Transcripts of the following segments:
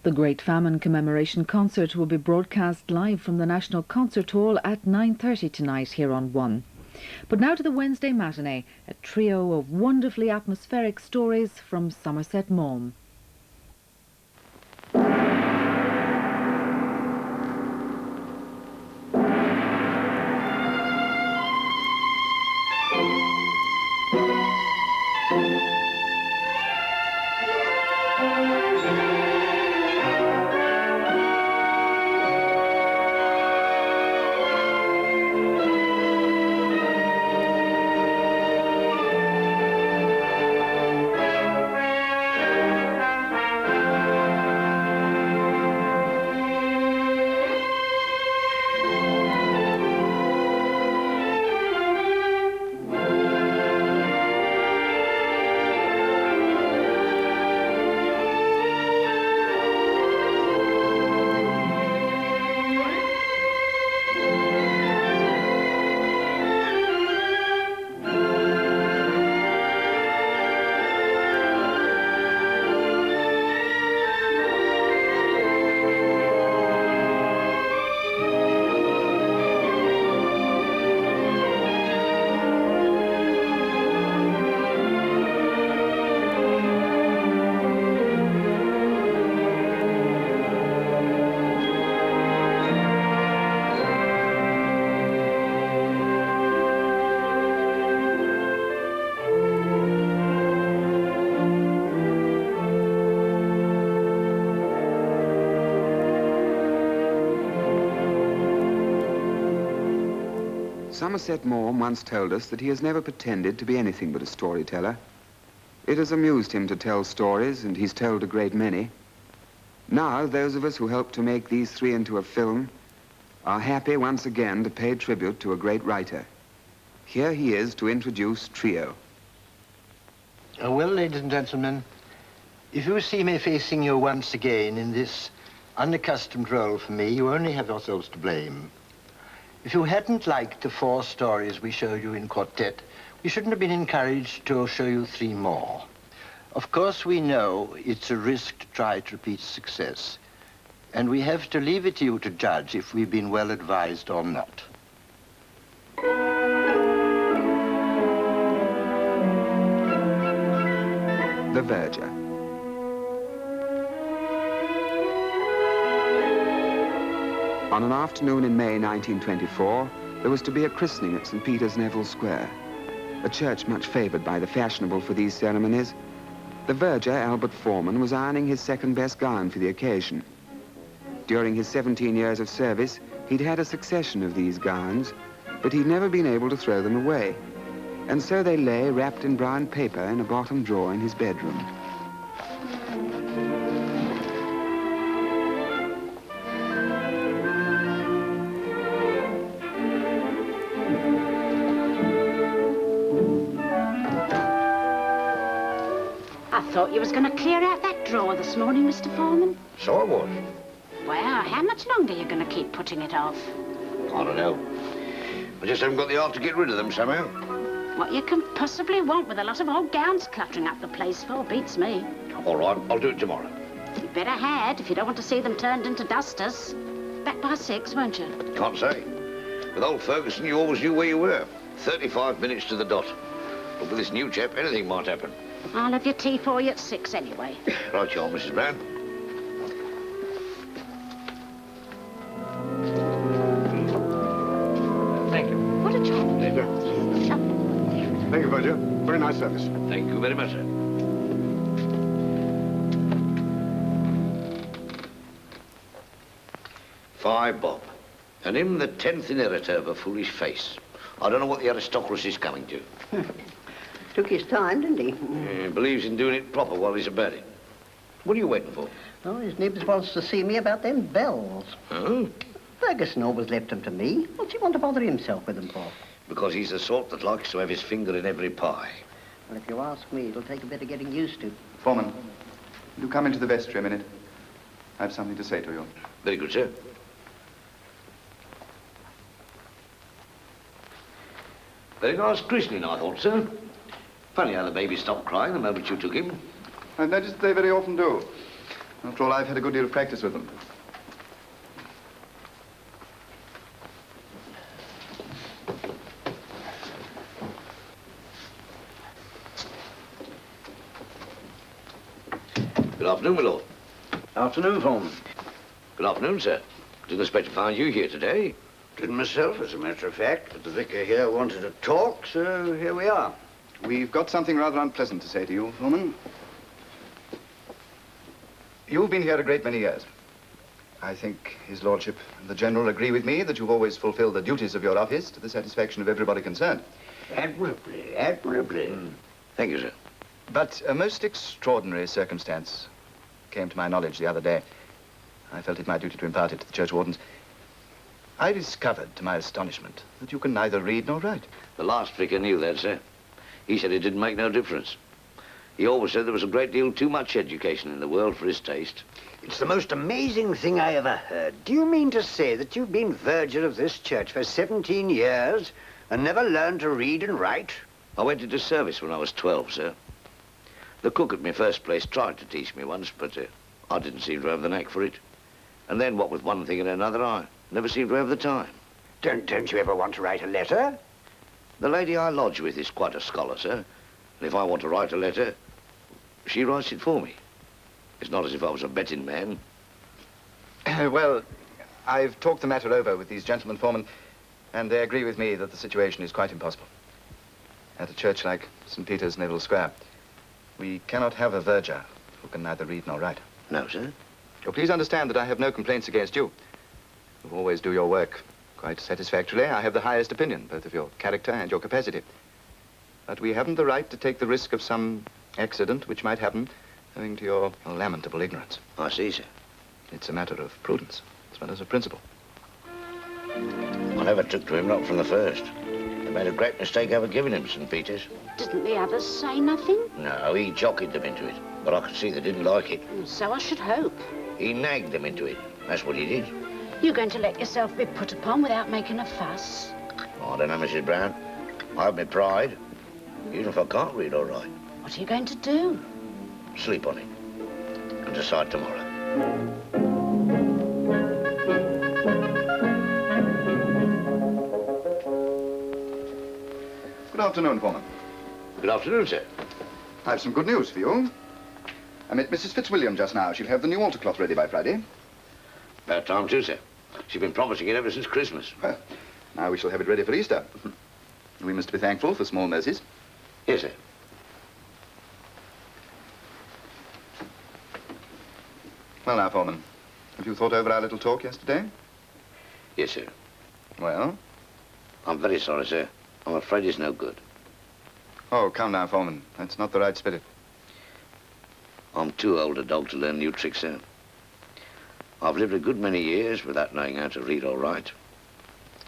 The Great Famine Commemoration Concert will be broadcast live from the National Concert Hall at 9:30 tonight here on One. But now to the Wednesday matinee, a trio of wonderfully atmospheric stories from Somerset Maugham. Somerset Maugham once told us that he has never pretended to be anything but a storyteller. It has amused him to tell stories, and he's told a great many. Now, those of us who helped to make these three into a film are happy once again to pay tribute to a great writer. Here he is to introduce Trio. Well, ladies and gentlemen, if you see me facing you once again in this unaccustomed role for me, you only have yourselves to blame. If you hadn't liked the 4 stories we showed you in quartet, we shouldn't have been encouraged to show you 3 more. Of course, we know it's a risk to try to repeat success, and we have to leave it to you to judge if we've been well advised or not. The Verger. On an afternoon in May 1924, there was to be a christening at St. Peter's, Neville Square, a church much favoured by the fashionable for these ceremonies. The verger, Albert Foreman, was ironing his second-best gown for the occasion. During his 17 years of service, he'd had a succession of these gowns, but he'd never been able to throw them away. And so they lay wrapped in brown paper in a bottom drawer in his bedroom. I thought you was going to clear out that drawer this morning, Mr. Foreman. So I was. Well, how much longer are you going to keep putting it off? I don't know. I just haven't got the heart to get rid of them somehow. What you can possibly want with a lot of old gowns cluttering up the place for beats me. All right, I'll do it tomorrow. You better had if you don't want to see them turned into dusters. Back by 6, won't you? Can't say. With old Ferguson, you always knew where you were. 35 minutes to the dot. But with this new chap, anything might happen. I'll have your tea for you at 6 anyway. Right, you are, Mrs. Brown. Thank you. What a job. Thank you. Thank you, Verger. Very nice service. Thank you very much, sir. Five bob. And him the 10th inheritor of a foolish face. I don't know what the aristocracy's coming to. Took his time, didn't he? Believes in doing it proper while he's about it. What are you waiting for? Oh, his neighbours wants to see me about them bells. Oh? Ferguson always left them to me. What's he want to bother himself with them for? Because he's the sort that likes to have his finger in every pie. Well, if you ask me, it'll take a bit of getting used to. Foreman, will you come into the vestry a minute? I have something to say to you. Very good, sir. Very nice christening, I thought, sir. Funny how the baby stopped crying the moment you took him. I've noticed they very often do. After all, I've had a good deal of practice with them. Good afternoon, my lord. Afternoon, Foreman. Good afternoon, sir. Didn't expect to find you here today. Didn't myself, as a matter of fact, but the vicar here wanted to talk, so here we are. We've got something rather unpleasant to say to you, Foreman. You've been here a great many years. I think his lordship and the general agree with me that you've always fulfilled the duties of your office to the satisfaction of everybody concerned. Admirably, admirably. Thank you, sir. But a most extraordinary circumstance came to my knowledge the other day. I felt it my duty to impart it to the church wardens. I discovered, to my astonishment, that you can neither read nor write. The last vicar knew that, sir. He said it didn't make no difference. He always said there was a great deal too much education in the world for his taste. It's the most amazing thing I ever heard. Do you mean to say that you've been verger of this church for 17 years and never learned to read and write? I went into service when I was 12, sir. The cook at my first place tried to teach me once, but I didn't seem to have the knack for it. And then, what with one thing and another, I never seemed to have the time. Don't you ever want to write a letter? The lady I lodge with is quite a scholar, sir. And if I want to write a letter, she writes it for me. It's not as if I was a betting man. Well, I've talked the matter over with these gentlemen, Foreman, and they agree with me that the situation is quite impossible. At a church like St. Peter's, Neville Square, we cannot have a verger who can neither read nor write. No, sir. Oh, please understand that I have no complaints against you. You always do your work quite satisfactorily. I have the highest opinion, both of your character and your capacity. But we haven't the right to take the risk of some accident which might happen owing to your lamentable ignorance. I see, sir. It's a matter of prudence as well as of principle. I never took to him, not from the first. They made a great mistake ever giving him St. Peter's. Didn't the others say nothing? No, he jockeyed them into it, but I could see they didn't like it. So I should hope. He nagged them into it. That's what he did. You're going to let yourself be put upon without making a fuss? I don't know, Mrs. Brown. I have my pride, even if I can't read all right. What are you going to do? Sleep on it and decide tomorrow. Good afternoon, Foreman. Good afternoon, sir. I have some good news for you. I met Mrs. Fitzwilliam just now. She'll have the new altar cloth ready by Friday. About time, too, sir. She's been promising it ever since Christmas. Well, now we shall have it ready for Easter. We must be thankful for small mercies. Yes, sir. Well, now, Foreman, have you thought over our little talk yesterday? Yes, sir. Well? I'm very sorry, sir. I'm afraid it's no good. Oh, come now, Foreman. That's not the right spirit. I'm too old a dog to learn new tricks, sir. I've lived a good many years without knowing how to read or write,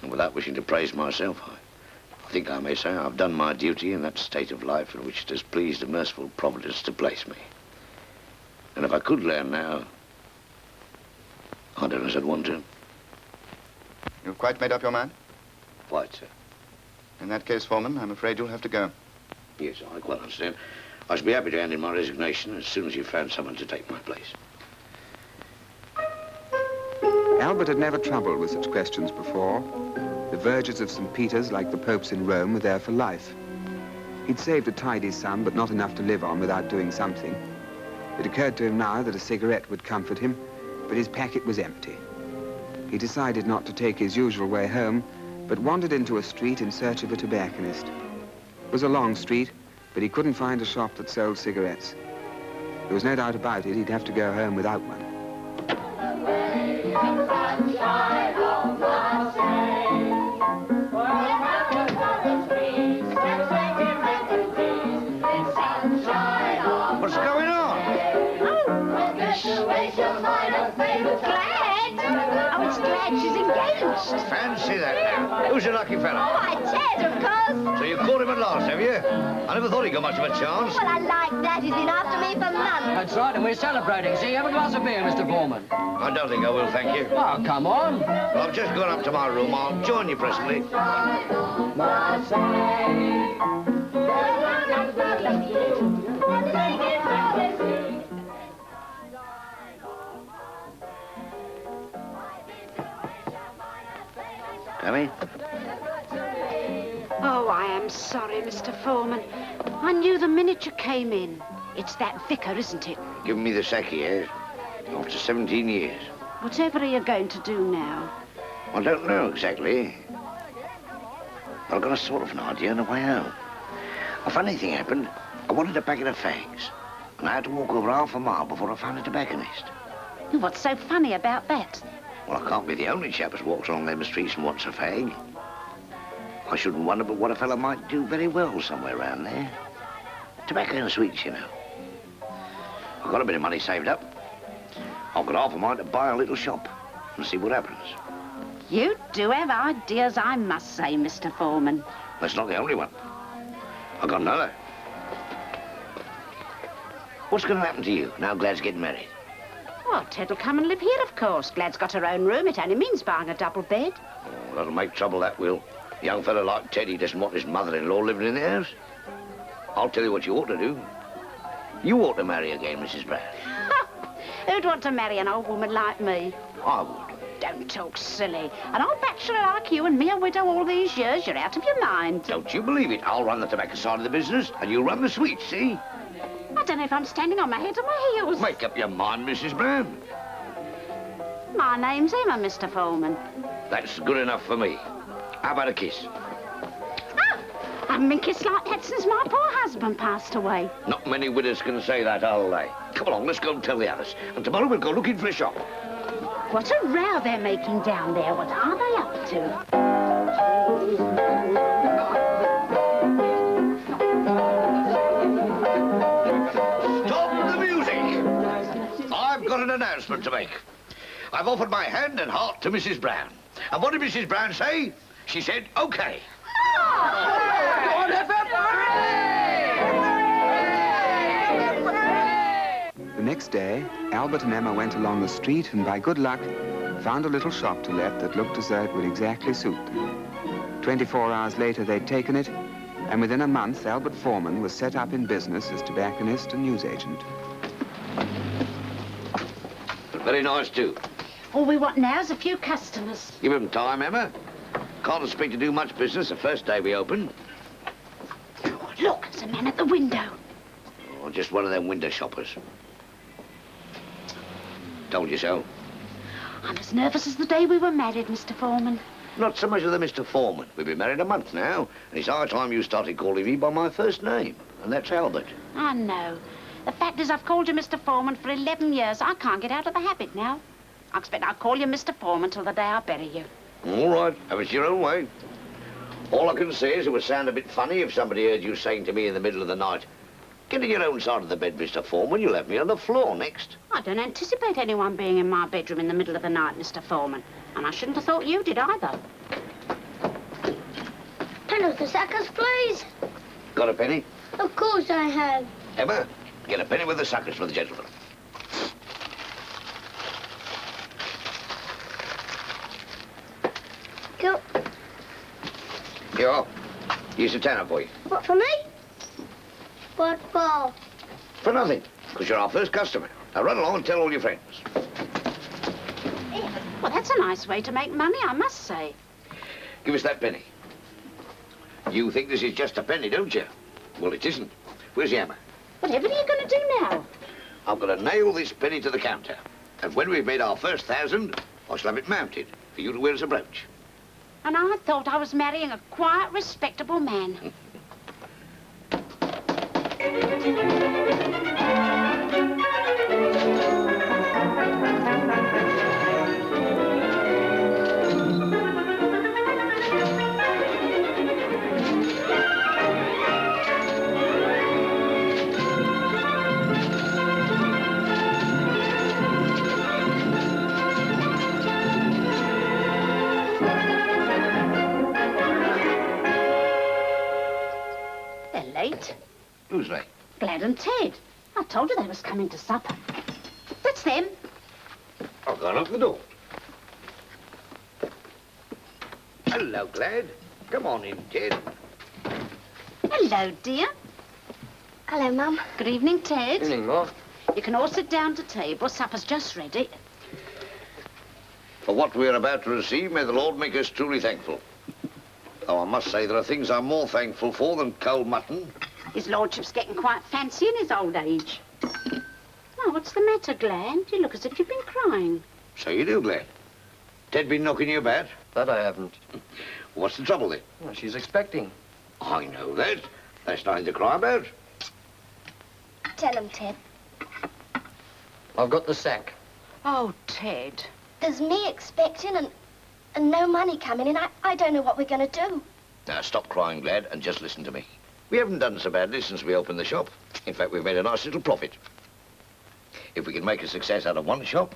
and without wishing to praise myself. I think I may say I've done my duty in that state of life in which it has pleased a merciful Providence to place me. And if I could learn now, I don't know as I'd want to. You've quite made up your mind? Quite, sir. In that case, Foreman, I'm afraid you'll have to go. Yes, I quite understand. I shall be happy to hand in my resignation as soon as you've found someone to take my place. Albert had never troubled with such questions before. The vergers of St. Peter's, like the popes in Rome, were there for life. He'd saved a tidy sum, but not enough to live on without doing something. It occurred to him now that a cigarette would comfort him, but his packet was empty. He decided not to take his usual way home, but wandered into a street in search of a tobacconist. It was a long street, but he couldn't find a shop that sold cigarettes. There was no doubt about it, he'd have to go home without one. What's going on? Oh, it's glad she's engaged. Fancy that now. Who's your lucky fellow? Why, Ted, of course. So you caught him at last, have you? I never thought he got much of a chance. Well, I like that. He's been after me for months. That's right, and we're celebrating. See, have a glass of beer, Mr. Foreman. I don't think I will, thank you. Oh, come on. Well, I've just gone up to my room. I'll join you presently. Come in. Oh, I am sorry, Mr. Foreman. I knew the minute you came in. It's that vicar, isn't it? Giving me the sack he has. After 17 years. Whatever are you going to do now? I don't know exactly. But I've got a sort of an idea on the way home. A funny thing happened. I wanted a packet of fags. And I had to walk over half a mile before I found a tobacconist. What's so funny about that? Well, I can't be the only chap who's walked along them streets and wants a fag. I shouldn't wonder but what a fella might do very well somewhere around there. Tobacco and sweets, you know. I've got a bit of money saved up. I've got half a mind to buy a little shop and see what happens. You do have ideas, I must say, Mr. Foreman. That's not the only one. I've got another. What's going to happen to you now Glad's getting married? Well, Ted'll come and live here, of course. Glad's got her own room. It only means buying a double bed. Oh, that'll make trouble, that will. A young fella like Teddy doesn't want his mother-in-law living in the house. I'll tell you what you ought to do. You ought to marry again, Mrs. Brown. Who'd want to marry an old woman like me? I would. Don't talk silly. An old bachelor like you and me a widow all these years, you're out of your mind. Don't you believe it? I'll run the tobacco side of the business, and you run the sweets, see? I don't know if I'm standing on my head or my heels. Make up your mind, Mrs. Brown. My name's Emma, Mr. Foreman. That's good enough for me. How about a kiss? Ah, I haven't been kissed like that since my poor husband passed away. Not many widows can say that, are they? Come along, let's go and tell the others. And tomorrow we'll go looking for a shop. What a row they're making down there. What are they up to? Stop the music! I've got an announcement to make. I've offered my hand and heart to Mrs. Brown. And what did Mrs. Brown say? She said, OK. The next day, Albert and Emma went along the street and by good luck found a little shop to let that looked as though it would exactly suit them. 24 hours later, they'd taken it, and within a month, Albert Foreman was set up in business as tobacconist and newsagent. Very nice, too. All we want now is a few customers. Give him time, Emma. Can't expect to do much business the first day we open. Oh, look, there's a man at the window. Oh, just one of them window shoppers. Told you so. I'm as nervous as the day we were married, Mr. Foreman. Not so much of the Mr. Foreman. We've been married a month now, and it's high time you started calling me by my first name, and that's Albert. I know. The fact is, I've called you Mr. Foreman for 11 years. I can't get out of the habit now. I expect I'll call you Mr. Foreman till the day I bury you. All right, have it your own way. All I can say is it would sound a bit funny if somebody heard you saying to me in the middle of the night, "Get to your own side of the bed, Mr. Foreman. You'll have me on the floor next." I don't anticipate anyone being in my bedroom in the middle of the night, Mr. Foreman. And I shouldn't have thought you did either. Penny for suckers, please. Got a penny? Of course I have. Emma, get a penny with the suckers for the gentleman. Go. Here you are. Here's a tenner for you. What, for me? What for? For nothing, because you're our first customer. Now run along and tell all your friends. Well, that's a nice way to make money, I must say. Give us that penny. You think this is just a penny, don't you? Well, it isn't. Where's the hammer? Whatever are you going to do now? I'm going to nail this penny to the counter. And when we've made our first 1,000, I shall have it mounted for you to wear as a brooch. And I thought I was marrying a quiet, respectable man. Late. Who's late? Glad and Ted. I told you they was coming to supper. That's them. I'll go and open the door. Hello, Glad. Come on in, Ted. Hello, dear. Hello, Mum. Good evening, Ted. Evening, Ma. You can all sit down to table. Supper's just ready. For what we are about to receive, may the Lord make us truly thankful. Though I must say there are things I'm more thankful for than cold mutton. His lordship's getting quite fancy in his old age. Oh, what's the matter, Glenn? You look as if you've been crying. So you do, Glenn. Ted been knocking you about? That I haven't. What's the trouble then? Well, she's expecting. I know that. That's nothing to cry about. Tell him, Ted. I've got the sack. Oh, Ted. There's me expecting and no money coming in. I don't know what we're going to do. Now, stop crying, Glad, and just listen to me. We haven't done so badly since we opened the shop. In fact, we've made a nice little profit. If we can make a success out of one shop,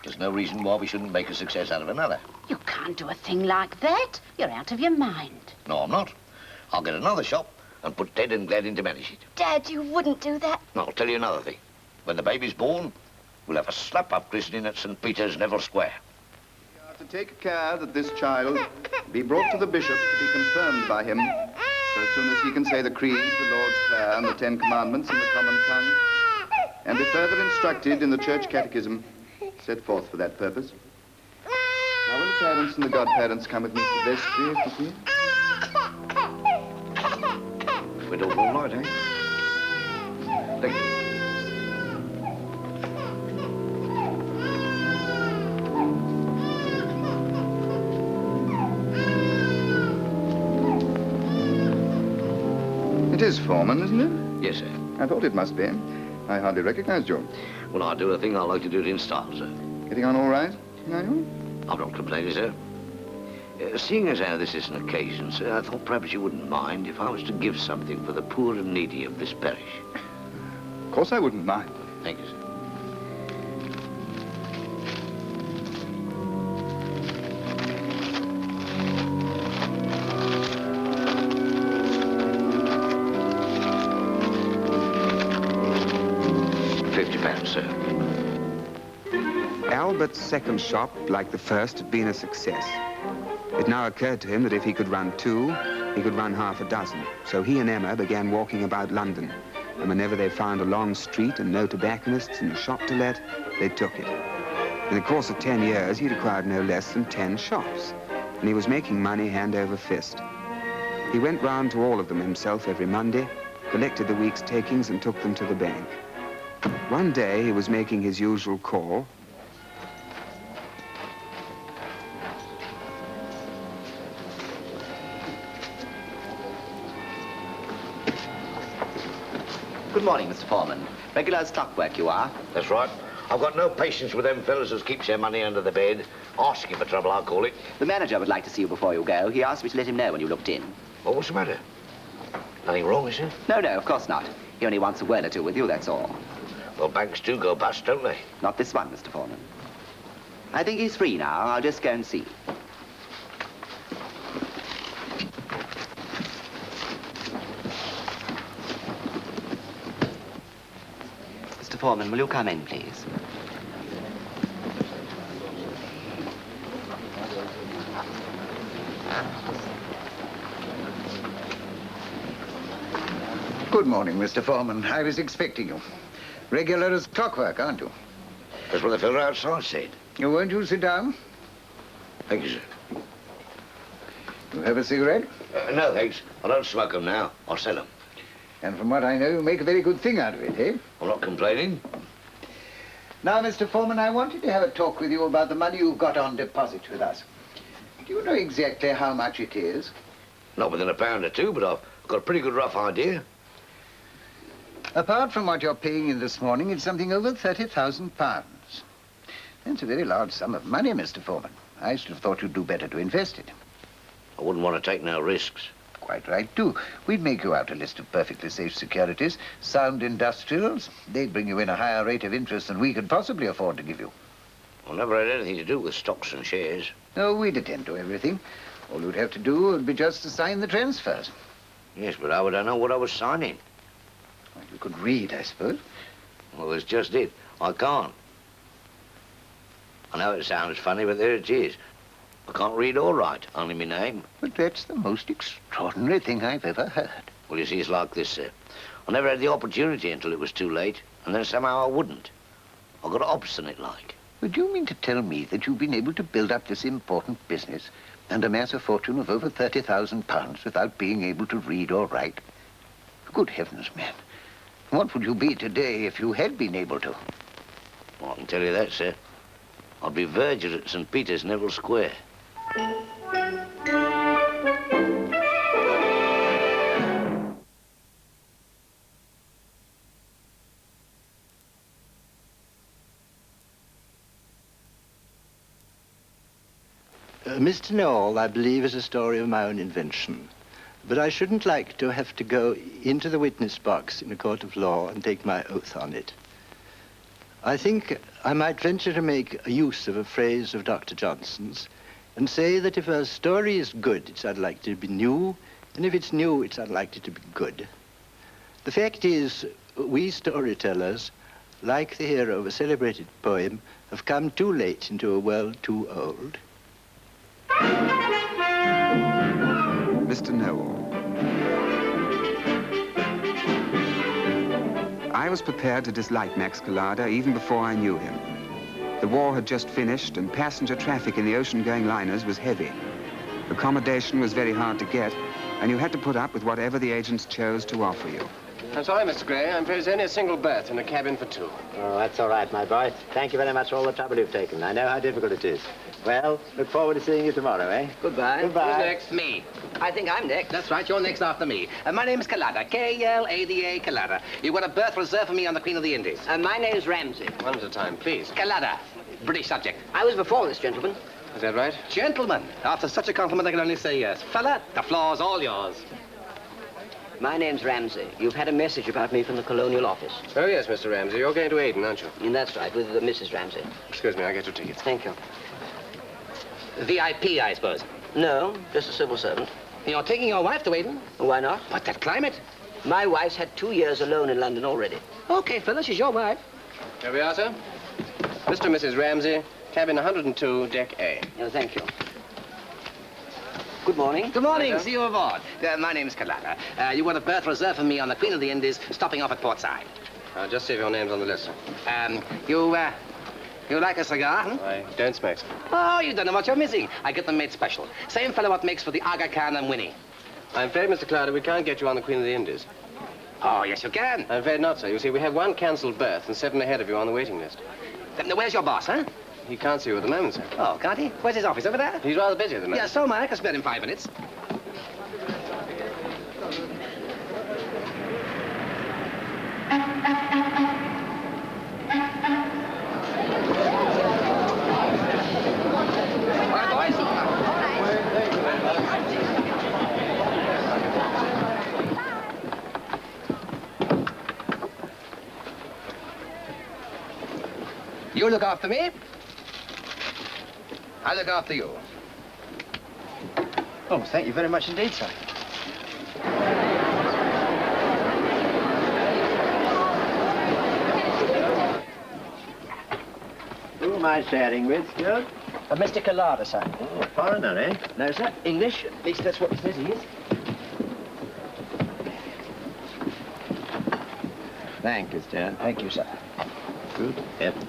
there's no reason why we shouldn't make a success out of another. You can't do a thing like that. You're out of your mind. No, I'm not. I'll get another shop and put Ted and Glad in to manage it. Dad, you wouldn't do that. And I'll tell you another thing. When the baby's born, we'll have a slap-up christening at St. Peter's, Neville Square. We are to take care that this child be brought to the bishop to be confirmed by him so soon as he can say the creed, the Lord's Prayer, and the 10 Commandments in the common tongue, and be further instructed in the church catechism set forth for that purpose. Now will the parents and the godparents come with me to the vestry, if you please? We're all right, eh? Thank you. It is Foreman, isn't it? Yes, sir. I thought it must be. I hardly recognized you. When I do a thing, I like to do it in style, sir. Getting on all right, are you? I'm not complaining, sir. Seeing as how this is an occasion, sir, I thought perhaps you wouldn't mind if I was to give something for the poor and needy of this parish. Of course I wouldn't mind. Thank you, sir. £50, sir. Albert's second shop, like the first, had been a success. It now occurred to him that if he could run two, he could run half a dozen. So he and Emma began walking about London. And whenever they found a long street and no tobacconists and a shop to let, they took it. In the course of 10 years, he'd acquired no less than 10 shops. And he was making money hand over fist. He went round to all of them himself every Monday, collected the week's takings and took them to the bank. One day, he was making his usual call. Good morning, Mr. Foreman. Regular as clockwork you are. That's right. I've got no patience with them fellas who keeps their money under the bed. Asking for trouble, I'll call it. The manager would like to see you before you go. He asked me to let him know when you looked in. Well, what's the matter? Nothing wrong, is there? No, of course not. He only wants a word or two with you, that's all. Well, banks do go bust, don't they? Not this one, Mr. Foreman. I think he's free now. I'll just go and see. Mr. Foreman, will you come in, please? Good morning, Mr. Foreman. I was expecting you. Regular as clockwork, aren't you? That's what the fella outside said. Won't you sit down? Thank you, sir. You have a cigarette? No, thanks. I don't smoke them now. I'll sell them. And from what I know, you make a very good thing out of it, eh? I'm not complaining. Now, Mr. Foreman, I wanted to have a talk with you about the money you've got on deposit with us. Do you know exactly how much it is? Not within £1 or two, but I've got a pretty good rough idea. Apart from what you're paying in this morning, it's something over £30,000. That's a very large sum of money, Mr. Foreman. I should have thought you'd do better to invest it. I wouldn't want to take no risks. Quite right, too. We'd make you out a list of perfectly safe securities, sound industrials. They'd bring you in a higher rate of interest than we could possibly afford to give you. I never had anything to do with stocks and shares. No, we'd attend to everything. All you'd have to do would be just to sign the transfers. Yes, but how would I know what I was signing? Well, you could read, I suppose. Well, that's just it. I can't. I know it sounds funny, but there it is. I can't read or write, only my name. But that's the most extraordinary thing I've ever heard. Well, you see, it's like this, sir. I never had the opportunity until it was too late, and then somehow I wouldn't. I got obstinate like. Well, do you mean to tell me that you've been able to build up this important business and amass a fortune of over £30,000 without being able to read or write? Good heavens, man. What would you be today if you had been able to? Well, I can tell you that, sir. I'd be verger at St. Peter's, Neville Square. Mr. Noel, I believe, is a story of my own invention. But I shouldn't like to have to go into the witness box in a court of law and take my oath on it. I think I might venture to make use of a phrase of Dr. Johnson's and say that if a story is good, it's unlikely to be new, and if it's new, it's unlikely to be good. The fact is, we storytellers, like the hero of a celebrated poem, have come too late into a world too old. Mr. Noel. I was prepared to dislike Max Collada even before I knew him. The war had just finished and passenger traffic in the ocean-going liners was heavy. Accommodation was very hard to get, and you had to put up with whatever the agents chose to offer you. I'm sorry, Mr. Gray. I'm afraid there's only a single berth in a cabin for two. Oh, that's all right, my boy. Thank you very much for all the trouble you've taken. I know how difficult it is. Well, look forward to seeing you tomorrow, eh? Goodbye. Goodbye. Who's next? Me. I think I'm next. That's right. You're next after me. My name's Collada. K-L-A-D-A, Collada. You've got a berth reserved for me on the Queen of the Indies. My name's Ramsey. One at a time, please. Collada. British subject. I was before this gentleman. Is that right? Gentlemen. After such a compliment, I can only say yes. Fella, the floor's all yours. My name's Ramsey. You've had a message about me from the Colonial Office. Oh, yes, Mr. Ramsey. You're going to Aden, aren't you? And that's right, with Mrs. Ramsey. Excuse me, I'll get your tickets. Thank you. VIP, I suppose. No, just a civil servant. You're taking your wife to Aden? Why not? But that climate. My wife's had 2 years alone in London already. Okay, fella, she's your wife. Here we are, sir. Mr. and Mrs. Ramsey, cabin 102, deck A. Oh, thank you. Good morning. Good morning. See you aboard. My name's Collada. You got a berth reserved for me on the Queen of the Indies, stopping off at Portside. I'll just see if your name's on the list, sir. You like a cigar? Hmm? I don't smoke, sir. Oh, you don't know what you're missing. I get them made special. Same fellow what makes for the Aga Khan and Winnie. I'm afraid, Mr. Clouder, we can't get you on the Queen of the Indies. Oh, yes, you can. I'm afraid not, sir. You see, we have 1 cancelled berth and 7 ahead of you on the waiting list. Then where's your boss, huh? He can't see you at the moment, sir. Oh, can't he? Where's his office? Over there? He's rather busy at the moment. Yeah, so am I. I can spare him 5 minutes. You look after me. I look after you. Oh, thank you very much indeed, sir. Who am I sharing with, Stuart? Mr. Collada, sir. Oh, a foreigner, eh? No, sir. English. At least that's what he says he is. Thank you, Stuart. Thank you, sir. Good heavens.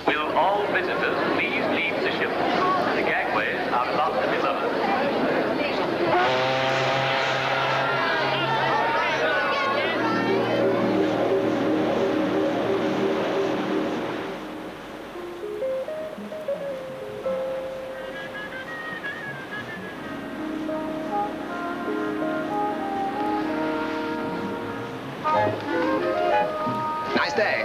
Will all visitors please leave the ship? The gangways are about to be lowered. Nice day.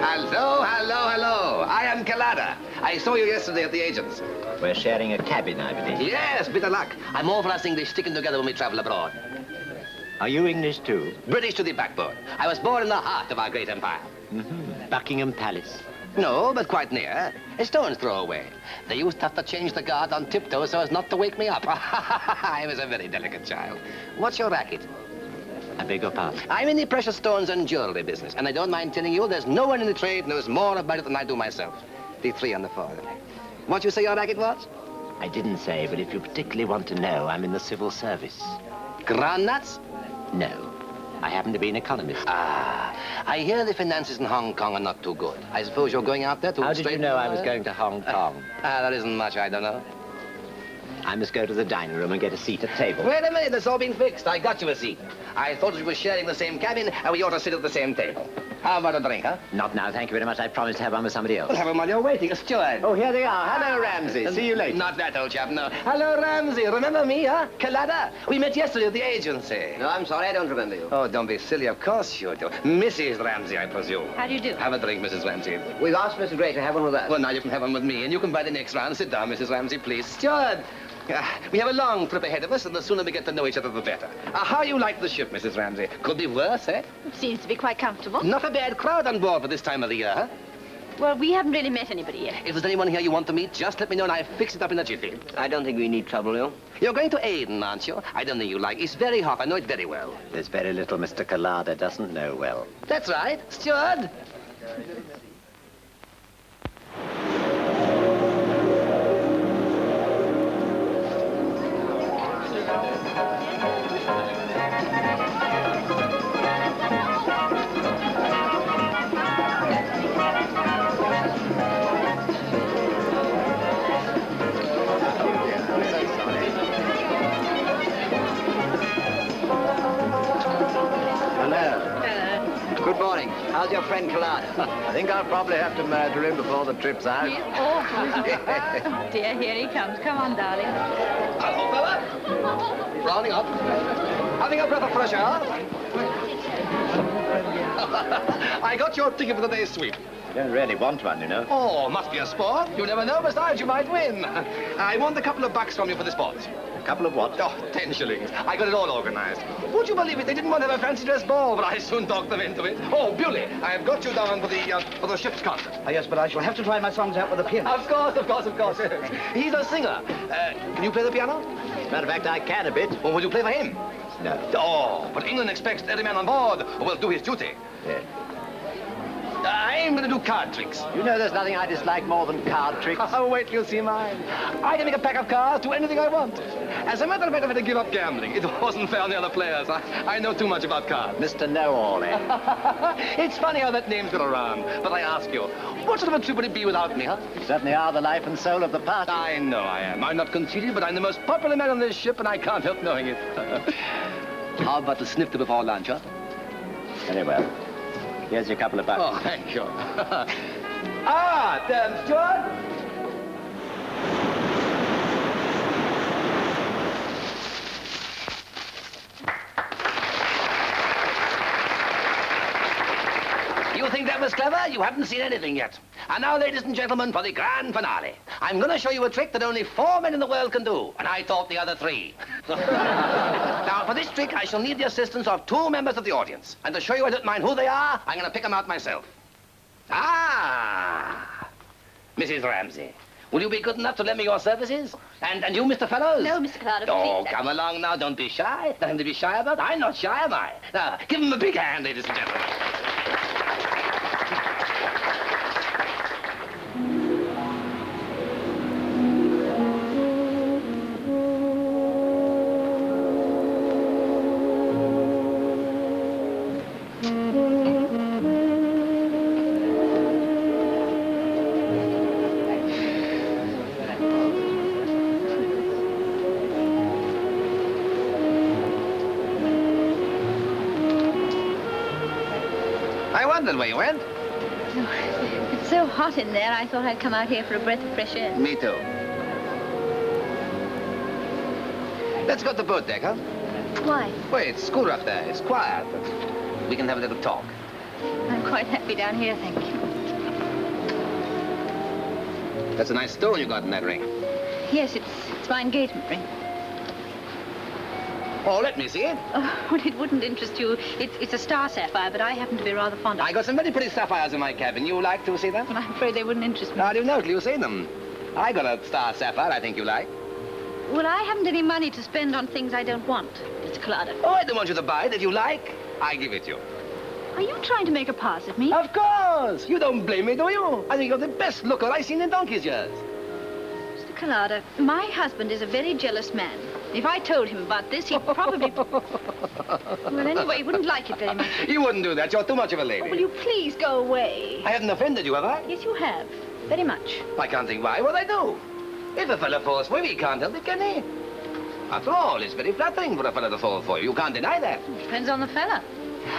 Hello, hello, hello. I am Collada. I saw you yesterday at the agent's. We're sharing a cabin, I believe. Yes, bit of luck. I'm all for us English sticking together when we travel abroad. Are you English, too? British to the backbone. I was born in the heart of our great empire. Buckingham Palace. No, but quite near. A stone's throw away. They used to have to change the guard on tiptoe so as not to wake me up. I was a very delicate child. What's your racket? I beg your pardon? I'm in the precious stones and jewelry business, and I don't mind telling you there's no one in the trade knows more about it than I do myself. The three on the floor. What you say your racket was? I didn't say, but if you particularly want to know, I'm in the civil service. Groundnuts? No. I happen to be an economist. Ah, I hear the finances in Hong Kong are not too good. I suppose you're going out there to... How did you know I was going to Hong Kong? There isn't much, I don't know. I must go to the dining room and get a seat at table. Wait a minute, that's all been fixed. I got you a seat. I thought we were sharing the same cabin, and we ought to sit at the same table. How about a drink, huh? Not now, thank you very much. I promised to have one with somebody else. Well, have them while you're waiting. A steward. Oh, here they are. Hello, Ramsey. See you later. Not that, old chap, no. Hello, Ramsey. Remember me, huh? Kalada. We met yesterday at the agency. No, I'm sorry, I don't remember you. Oh, don't be silly. Of course you do. Mrs. Ramsey, I presume. How do you do? Have a drink, Mrs. Ramsey. We've asked Mr. Gray to have one with us. Well, now you can have one with me, and you can buy the next round. Sit down, Mrs. Ramsey, please. Steward. We have a long trip ahead of us, and the sooner we get to know each other, the better. How you like the ship, Mrs. Ramsey? Could be worse, eh? It seems to be quite comfortable. Not a bad crowd on board for this time of the year, huh? Well, we haven't really met anybody yet. If there's anyone here you want to meet, just let me know and I'll fix it up in a jiffy. I don't think we need trouble you. You're going to Aden, aren't you? I don't think you like. It's very hot. I know it very well. There's very little Mr. Collada doesn't know well. That's right. Steward. Good morning. How's your friend Collada? I think I'll probably have to murder him before the trip's out. He's awful. Oh, dear, here he comes. Come on, darling. Hello, fella. Rounding up. Having a breath of fresh air. I got your ticket for the day's sweep. You don't really want one, you know. Oh, must be a sport. You never know. Besides, you might win. I want a couple of bucks from you for the sport. A couple of what? Oh, 10 shillings. I got it all organized. Would you believe it? They didn't want to have a fancy dress ball, but I soon talked them into it. Oh, Bewley, I've got you down for the ship's concert. Yes, but I shall have to try my songs out with the piano. Of course. He's a singer. Can you play the piano? Matter of fact, I can a bit. Or will you play for him? No. Oh, but England expects every man on board will do his duty. Yeah. I'm going to do card tricks. You know there's nothing I dislike more than card tricks. Oh, wait till you see mine. I can make a pack of cards, do anything I want. As a matter of fact, I've had to give up gambling. It wasn't fair on the other players. I know too much about cards. Mr. Know-All, eh? It's funny how that name's got around. But I ask you, what sort of a trip would it be without me, huh? You certainly are the life and soul of the party. I know I am. I'm not conceited, but I'm the most popular man on this ship, and I can't help knowing it. How about the snifter before lunch, huh? Very well. Here's your couple of bucks. Oh, thank you. Steward? You think that was clever? You haven't seen anything yet. And now, ladies and gentlemen, for the grand finale. I'm going to show you a trick that only 4 men in the world can do, and I taught the other 3. Now, for this trick, I shall need the assistance of 2 members of the audience. And to show you I don't mind who they are, I'm going to pick them out myself. Mrs. Ramsey, will you be good enough to lend me your services? And you, Mr. Fellows? No, Mr. Collada, Oh, please. come along now. Don't be shy. Nothing to be shy about. I'm not shy, am I? Now, give him a big hand, ladies and gentlemen. I wondered where you went. Oh, it's so hot in there, I thought I'd come out here for a breath of fresh air. Me too. Let's go to the boat deck, huh? Why? Wait, it's cooler up there. It's quiet. We can have a little talk. I'm quite happy down here, thank you. That's a nice stone you got in that ring. Yes, it's my engagement ring. Oh, let me see it. Well, it wouldn't interest you. It's a star sapphire, but I happen to be rather fond of I got some very pretty sapphires in my cabin. You like to see them? Well, I'm afraid they wouldn't interest me. How do you know till you see them? I got a star sapphire I think you like. Well, I haven't any money to spend on things I don't want, Mr. Collada. Oh, I don't want you to buy it. If you like, I give it you. Are you trying to make a pass at me? Of course. You don't blame me, do you? I think you're the best looker I've seen in donkey's years. Mr. Collada, my husband is a very jealous man. If I told him about this, he'd probably... Well, anyway, he wouldn't like it very much. You wouldn't do that. You're too much of a lady. Oh, will you please go away? I haven't offended you, have I? Yes, you have. Very much. I can't think why. What I do? If a fella falls for you, he can't help it, can he? After all, it's very flattering for a fella to fall for you. You can't deny that. Depends on the fella.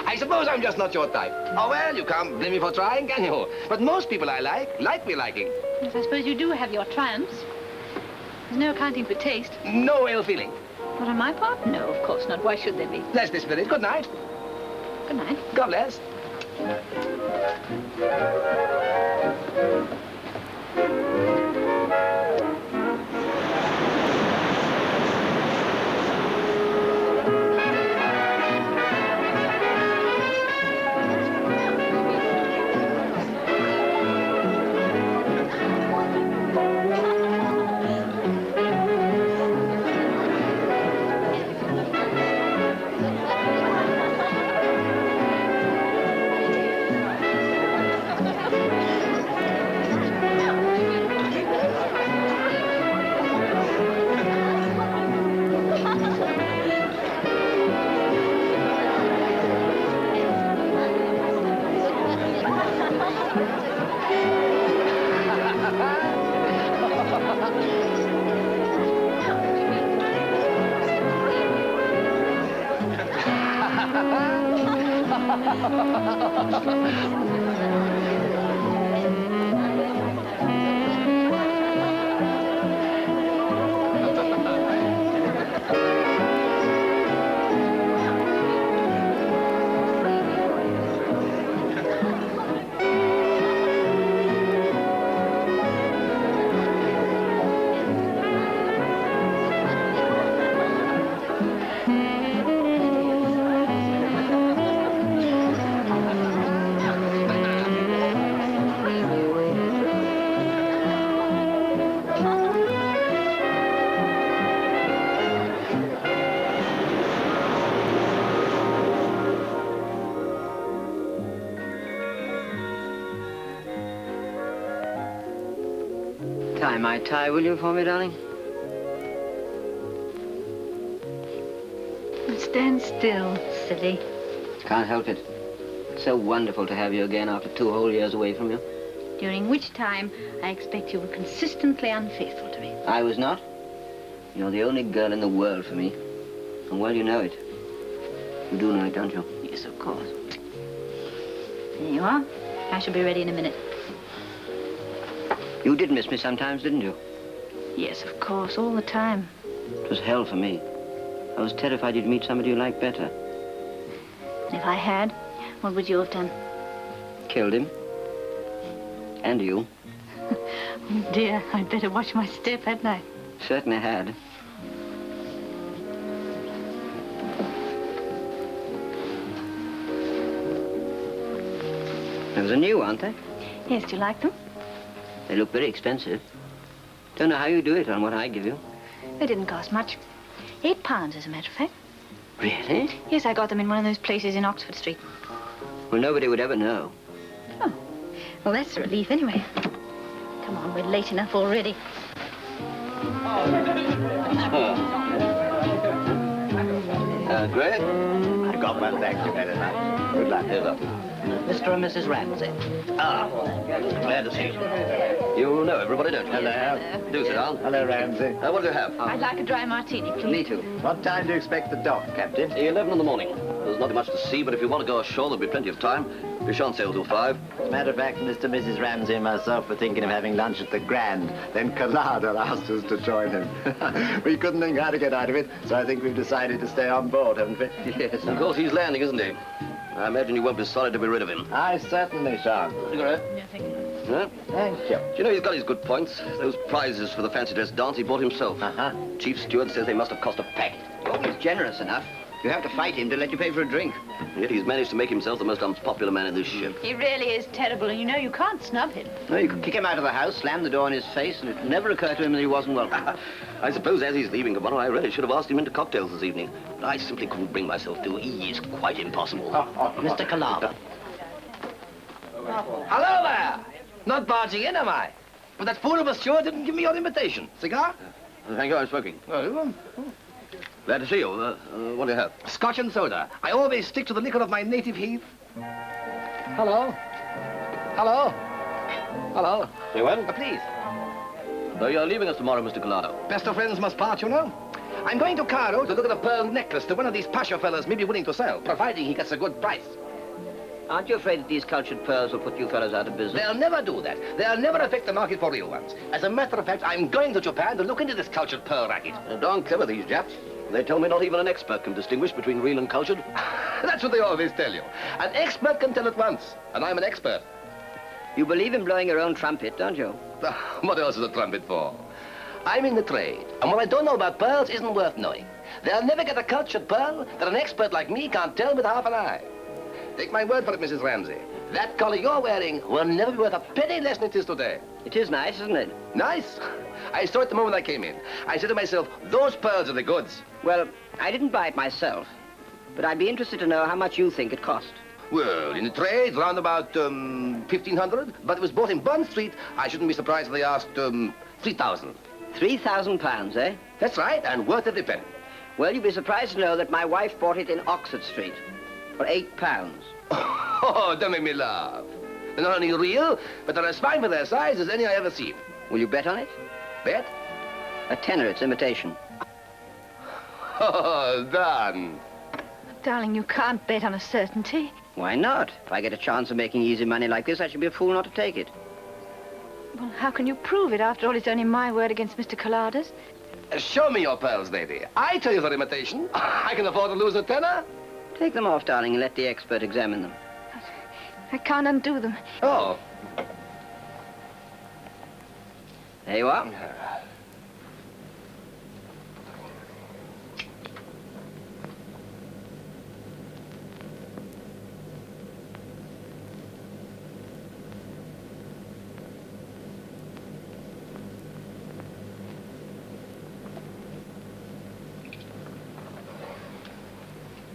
I suppose I'm just not your type. Oh, well, you can't blame me for trying, can you? But most people I like me liking. Yes, I suppose you do have your triumphs. There's no accounting for taste. No ill feeling. Not on my part? No, of course not. Why should there be? That's the spirit. Good night. Good night. God bless. Tie my tie, will you, for me, darling? Stand still, silly. Can't help it. It's so wonderful to have you again after 2 whole years away from you. During which time I expect you were consistently unfaithful to me. I was not. You're the only girl in the world for me. And well, you know it. You do know it, don't you? Yes, of course. There you are. I shall be ready in a minute. You did miss me sometimes, didn't you? Yes, of course, all the time. It was hell for me. I was terrified you'd meet somebody you liked better. If I had, what would you have done? Killed him. And you. Oh, dear, I'd better watch my step, hadn't I? Certainly had. Those are new, aren't they? Yes, do you like them? They look very expensive. Don't know how you do it on what I give you. They didn't cost much. £8, as a matter of fact. Really? Yes, I got them in one of those places in Oxford Street. Well, nobody would ever know. Oh, well, that's a relief anyway. Come on, we're late enough already. Great. I got one, thank you very much. Good luck. Here's up. Mr. and Mrs. Ramsey. Ah, glad to see you. You know everybody, don't you? Hello. Do sit down. Hello, Ramsey. What do you have? I'd like a dry martini, please. Me too. What time do you expect the dock, Captain? 11 in the morning. There's not much to see, but if you want to go ashore, there'll be plenty of time. We shan't sail till 5. As a matter of fact, Mr. and Mrs. Ramsey and myself were thinking of having lunch at the Grand. Then Collada asked us to join him. We couldn't think how to get out of it, so I think we've decided to stay on board, haven't we? Yes, of course he's landing, isn't he? I imagine you won't be sorry to be rid of him. I certainly shan't. Cigarette? Yeah, thank you. Huh? Thank you. Do you know, he's got his good points. Those prizes for the fancy dress dance he bought himself. Uh-huh. Chief steward says they must have cost a packet. He's generous enough. You have to fight him to let you pay for a drink. Yet he's managed to make himself the most unpopular man in this ship. He really is terrible, and you know you can't snub him. No, you could kick him out of the house, slam the door in his face, and it would never occur to him that he wasn't welcome. I suppose as he's leaving tomorrow, I really should have asked him into cocktails this evening. But I simply couldn't bring myself to. He is quite impossible. Mr. Collard. Hello there! Not barging in, am I? But that fool of a steward didn't give me your invitation. Cigar? Thank you, I'm smoking. Glad to see you. What do you have? Scotch and soda. I always stick to the liquor of my native heath. Hello? Hello? Hello? Very well. Please. So you're leaving us tomorrow, Mr. Collado. Best of friends must part, you know. I'm going to Cairo to look at a pearl necklace that one of these Pasha fellas may be willing to sell, providing he gets a good price. Aren't you afraid that these cultured pearls will put you fellows out of business? They'll never do that. They'll never affect the market for real ones. As a matter of fact, I'm going to Japan to look into this cultured pearl racket. Darn clever, these Japs. They tell me not even an expert can distinguish between real and cultured. That's what they always tell you. An expert can tell at once, and I'm an expert. You believe in blowing your own trumpet, don't you? What else is a trumpet for? I'm in the trade, and what I don't know about pearls isn't worth knowing. They'll never get a cultured pearl that an expert like me can't tell with half an eye. Take my word for it, Mrs. Ramsey. That collar you're wearing will never be worth a penny less than it is today. It is nice, isn't it? Nice? I saw it the moment I came in. I said to myself, those pearls are the goods. Well, I didn't buy it myself, but I'd be interested to know how much you think it cost. Well, in the trade, round about 1,500, but it was bought in Bond Street. I shouldn't be surprised if they asked 3,000. 3,000 pounds, eh? That's right, and worth every penny. Well, you'd be surprised to know that my wife bought it in Oxford Street for £8. Oh, don't make me laugh. They're not only real, but they're as fine for their size as any I ever seen. Will you bet on it? Bet? A tenner, it's imitation. Oh, done. Darling, you can't bet on a certainty. Why not? If I get a chance of making easy money like this, I should be a fool not to take it. Well, how can you prove it? After all, it's only my word against Mr. Collada's. Show me your pearls, lady. I tell you they're imitation. I can afford to lose a tenner. Take them off, darling, and let the expert examine them. I can't undo them. Oh. There you are.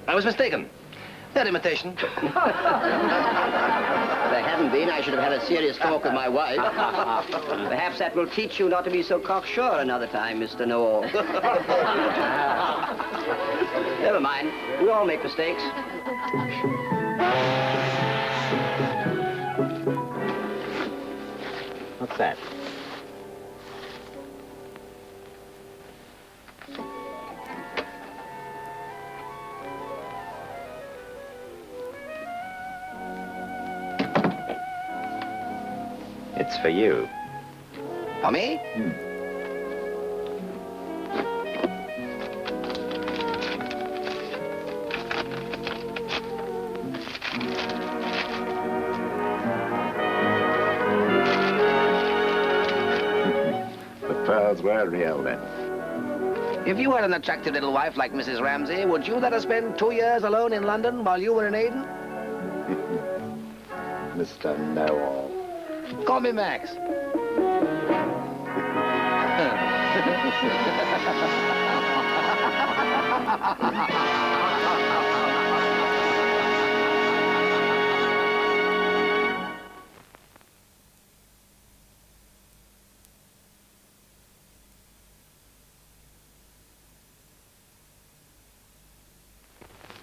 I was mistaken. They're imitation. If they hadn't been, I should have had a serious talk with my wife. Perhaps that will teach you not to be so cocksure another time, Mr. Know-all. Never mind. We all make mistakes. What's that? It's for you. For me? The pearls were real, then. If you had an attractive little wife like Mrs. Ramsey, would you let her spend 2 years alone in London while you were in Aden? Mr. Know-all. Call me Max.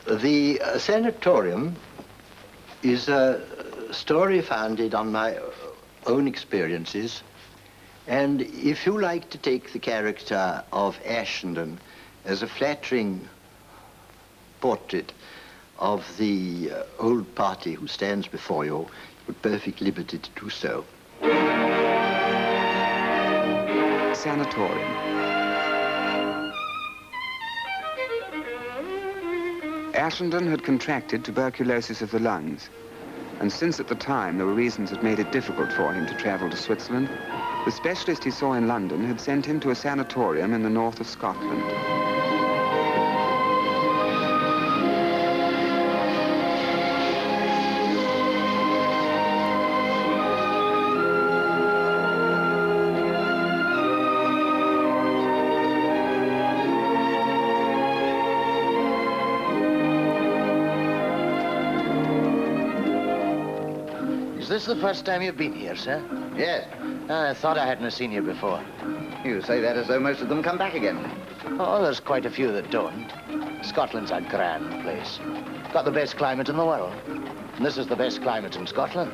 The sanatorium is a story founded on my own experiences, and if you like to take the character of Ashenden as a flattering portrait of the old party who stands before you, with perfect liberty to do so. Sanatorium. Ashenden had contracted tuberculosis of the lungs, and since at the time there were reasons that made it difficult for him to travel to Switzerland, the specialist he saw in London had sent him to a sanatorium in the north of Scotland. this the first time you've been here, sir? Yes. I thought I hadn't seen you before. You say that as though most of them come back again. Oh, there's quite a few that don't. Scotland's a grand place. Got the best climate in the world. And this is the best climate in Scotland.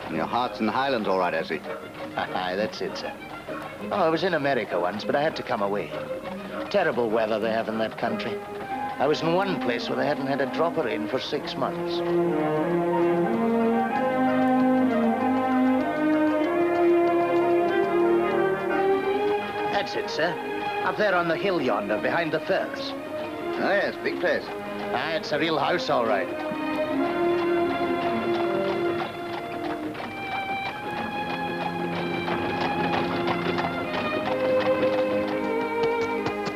And your heart's in the Highlands all right, I see. Aye, that's it, sir. Oh, I was in America once, but I had to come away. Terrible weather they have in that country. I was in one place where they hadn't had a drop of rain for 6 months. That's it, sir. Up there on the hill yonder, behind the firs. Oh, yes, big place. Ah, it's a real house, all right.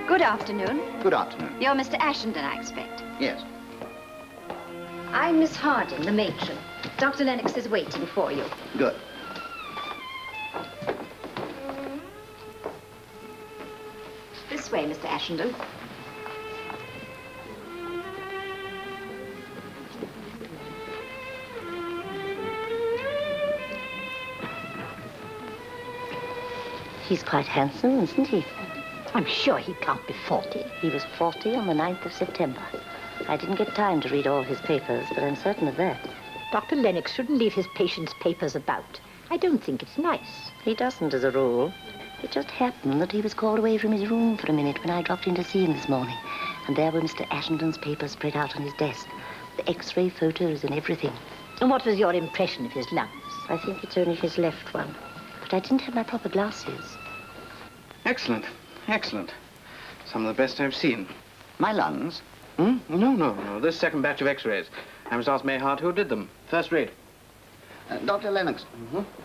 Good afternoon. Good afternoon. You're Mr. Ashenden, I expect. Yes. I'm Miss Harding, the matron. Dr. Lennox is waiting for you. Good. This way, Mr. Ashenden. He's quite handsome, isn't he? I'm sure he can't be 40. He was 40 on the 9th of September. I didn't get time to read all his papers, but I'm certain of that. Dr. Lennox shouldn't leave his patients' papers about. I don't think it's nice. He doesn't, as a rule. It just happened that he was called away from his room for a minute when I dropped in to see him this morning. And there were Mr. Ashenden's papers spread out on his desk. The X-ray photos and everything. And what was your impression of his lungs? I think it's only his left one. But I didn't have my proper glasses. Excellent. Excellent. Some of the best I've seen. My lungs? Hmm? No. This second batch of X-rays. I must ask Mayhart who did them. First rate. Dr. Lennox,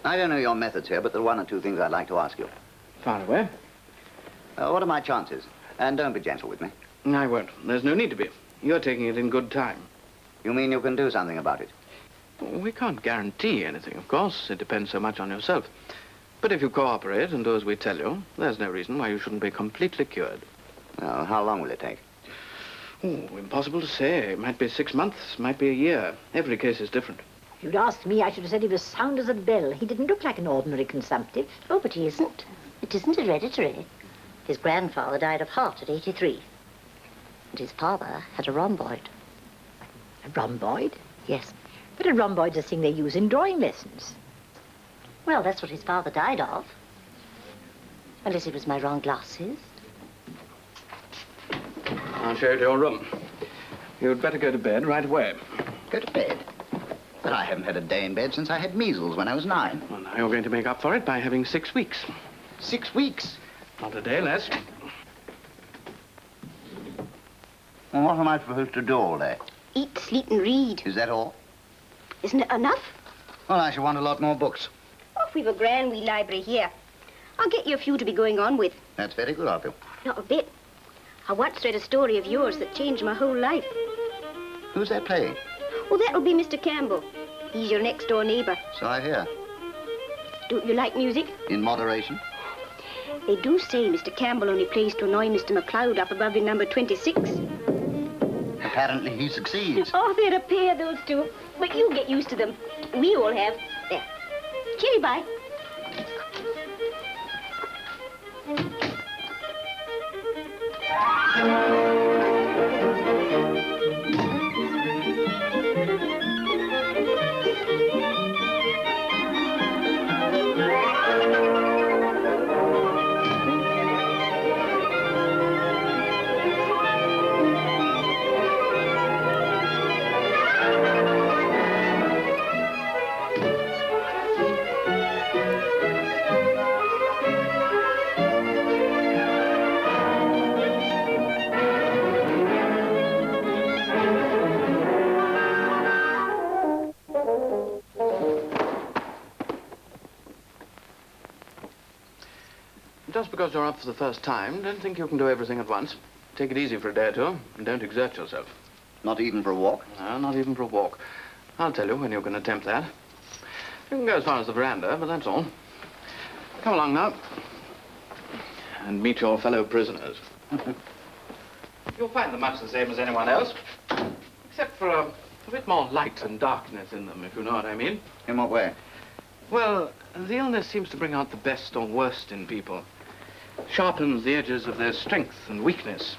I don't know your methods here, but there are one or two things I'd like to ask you. Far away. What are my chances? And don't be gentle with me. I won't. There's no need to be. You're taking it in good time. You mean you can do something about it? We can't guarantee anything, of course. It depends so much on yourself. But if you cooperate and do as we tell you, there's no reason why you shouldn't be completely cured. Well, how long will it take? Oh, impossible to say. It might be 6 months, might be a year. Every case is different. If you'd asked me, I should have said he was sound as a bell. He didn't look like an ordinary consumptive. Oh, but he isn't. It isn't hereditary. His grandfather died of heart at 83. And his father had a rhomboid. A rhomboid? Yes. But a rhomboid's a thing they use in drawing lessons. Well, that's what his father died of. Unless it was my wrong glasses. I'll show you to your room. You'd better go to bed right away. Go to bed? But I haven't had a day in bed since I had measles when I was 9. Well, now you're going to make up for it by having 6 weeks. 6 weeks? Not a day less. Well, what am I supposed to do all day? Eat, sleep, and read. Is that all? Isn't it enough? Well, I shall want a lot more books. Oh, we've a grand wee library here. I'll get you a few to be going on with. That's very good of you. Not a bit. I once read a story of yours that changed my whole life. Who's that playing? Oh, that'll be Mr. Campbell. He's your next-door neighbor. So I hear. Don't you like music? In moderation? They do say Mr. Campbell only plays to annoy Mr. McLeod up above in number 26. Apparently he succeeds. Oh, they're a pair, those two. But you get used to them. We all have. There. Kitty, bye. Just because you're up for the first time, don't think you can do everything at once. Take it easy for a day or two, and don't exert yourself. Not even for a walk? No, not even for a walk. I'll tell you when you can attempt that. You can go as far as the veranda, but that's all. Come along now. And meet your fellow prisoners. You'll find them much the same as anyone else, except for a A bit more light and darkness in them, if you know what I mean. In what way? Well, the illness seems to bring out the best or worst in people. Sharpens the edges of their strength and weakness.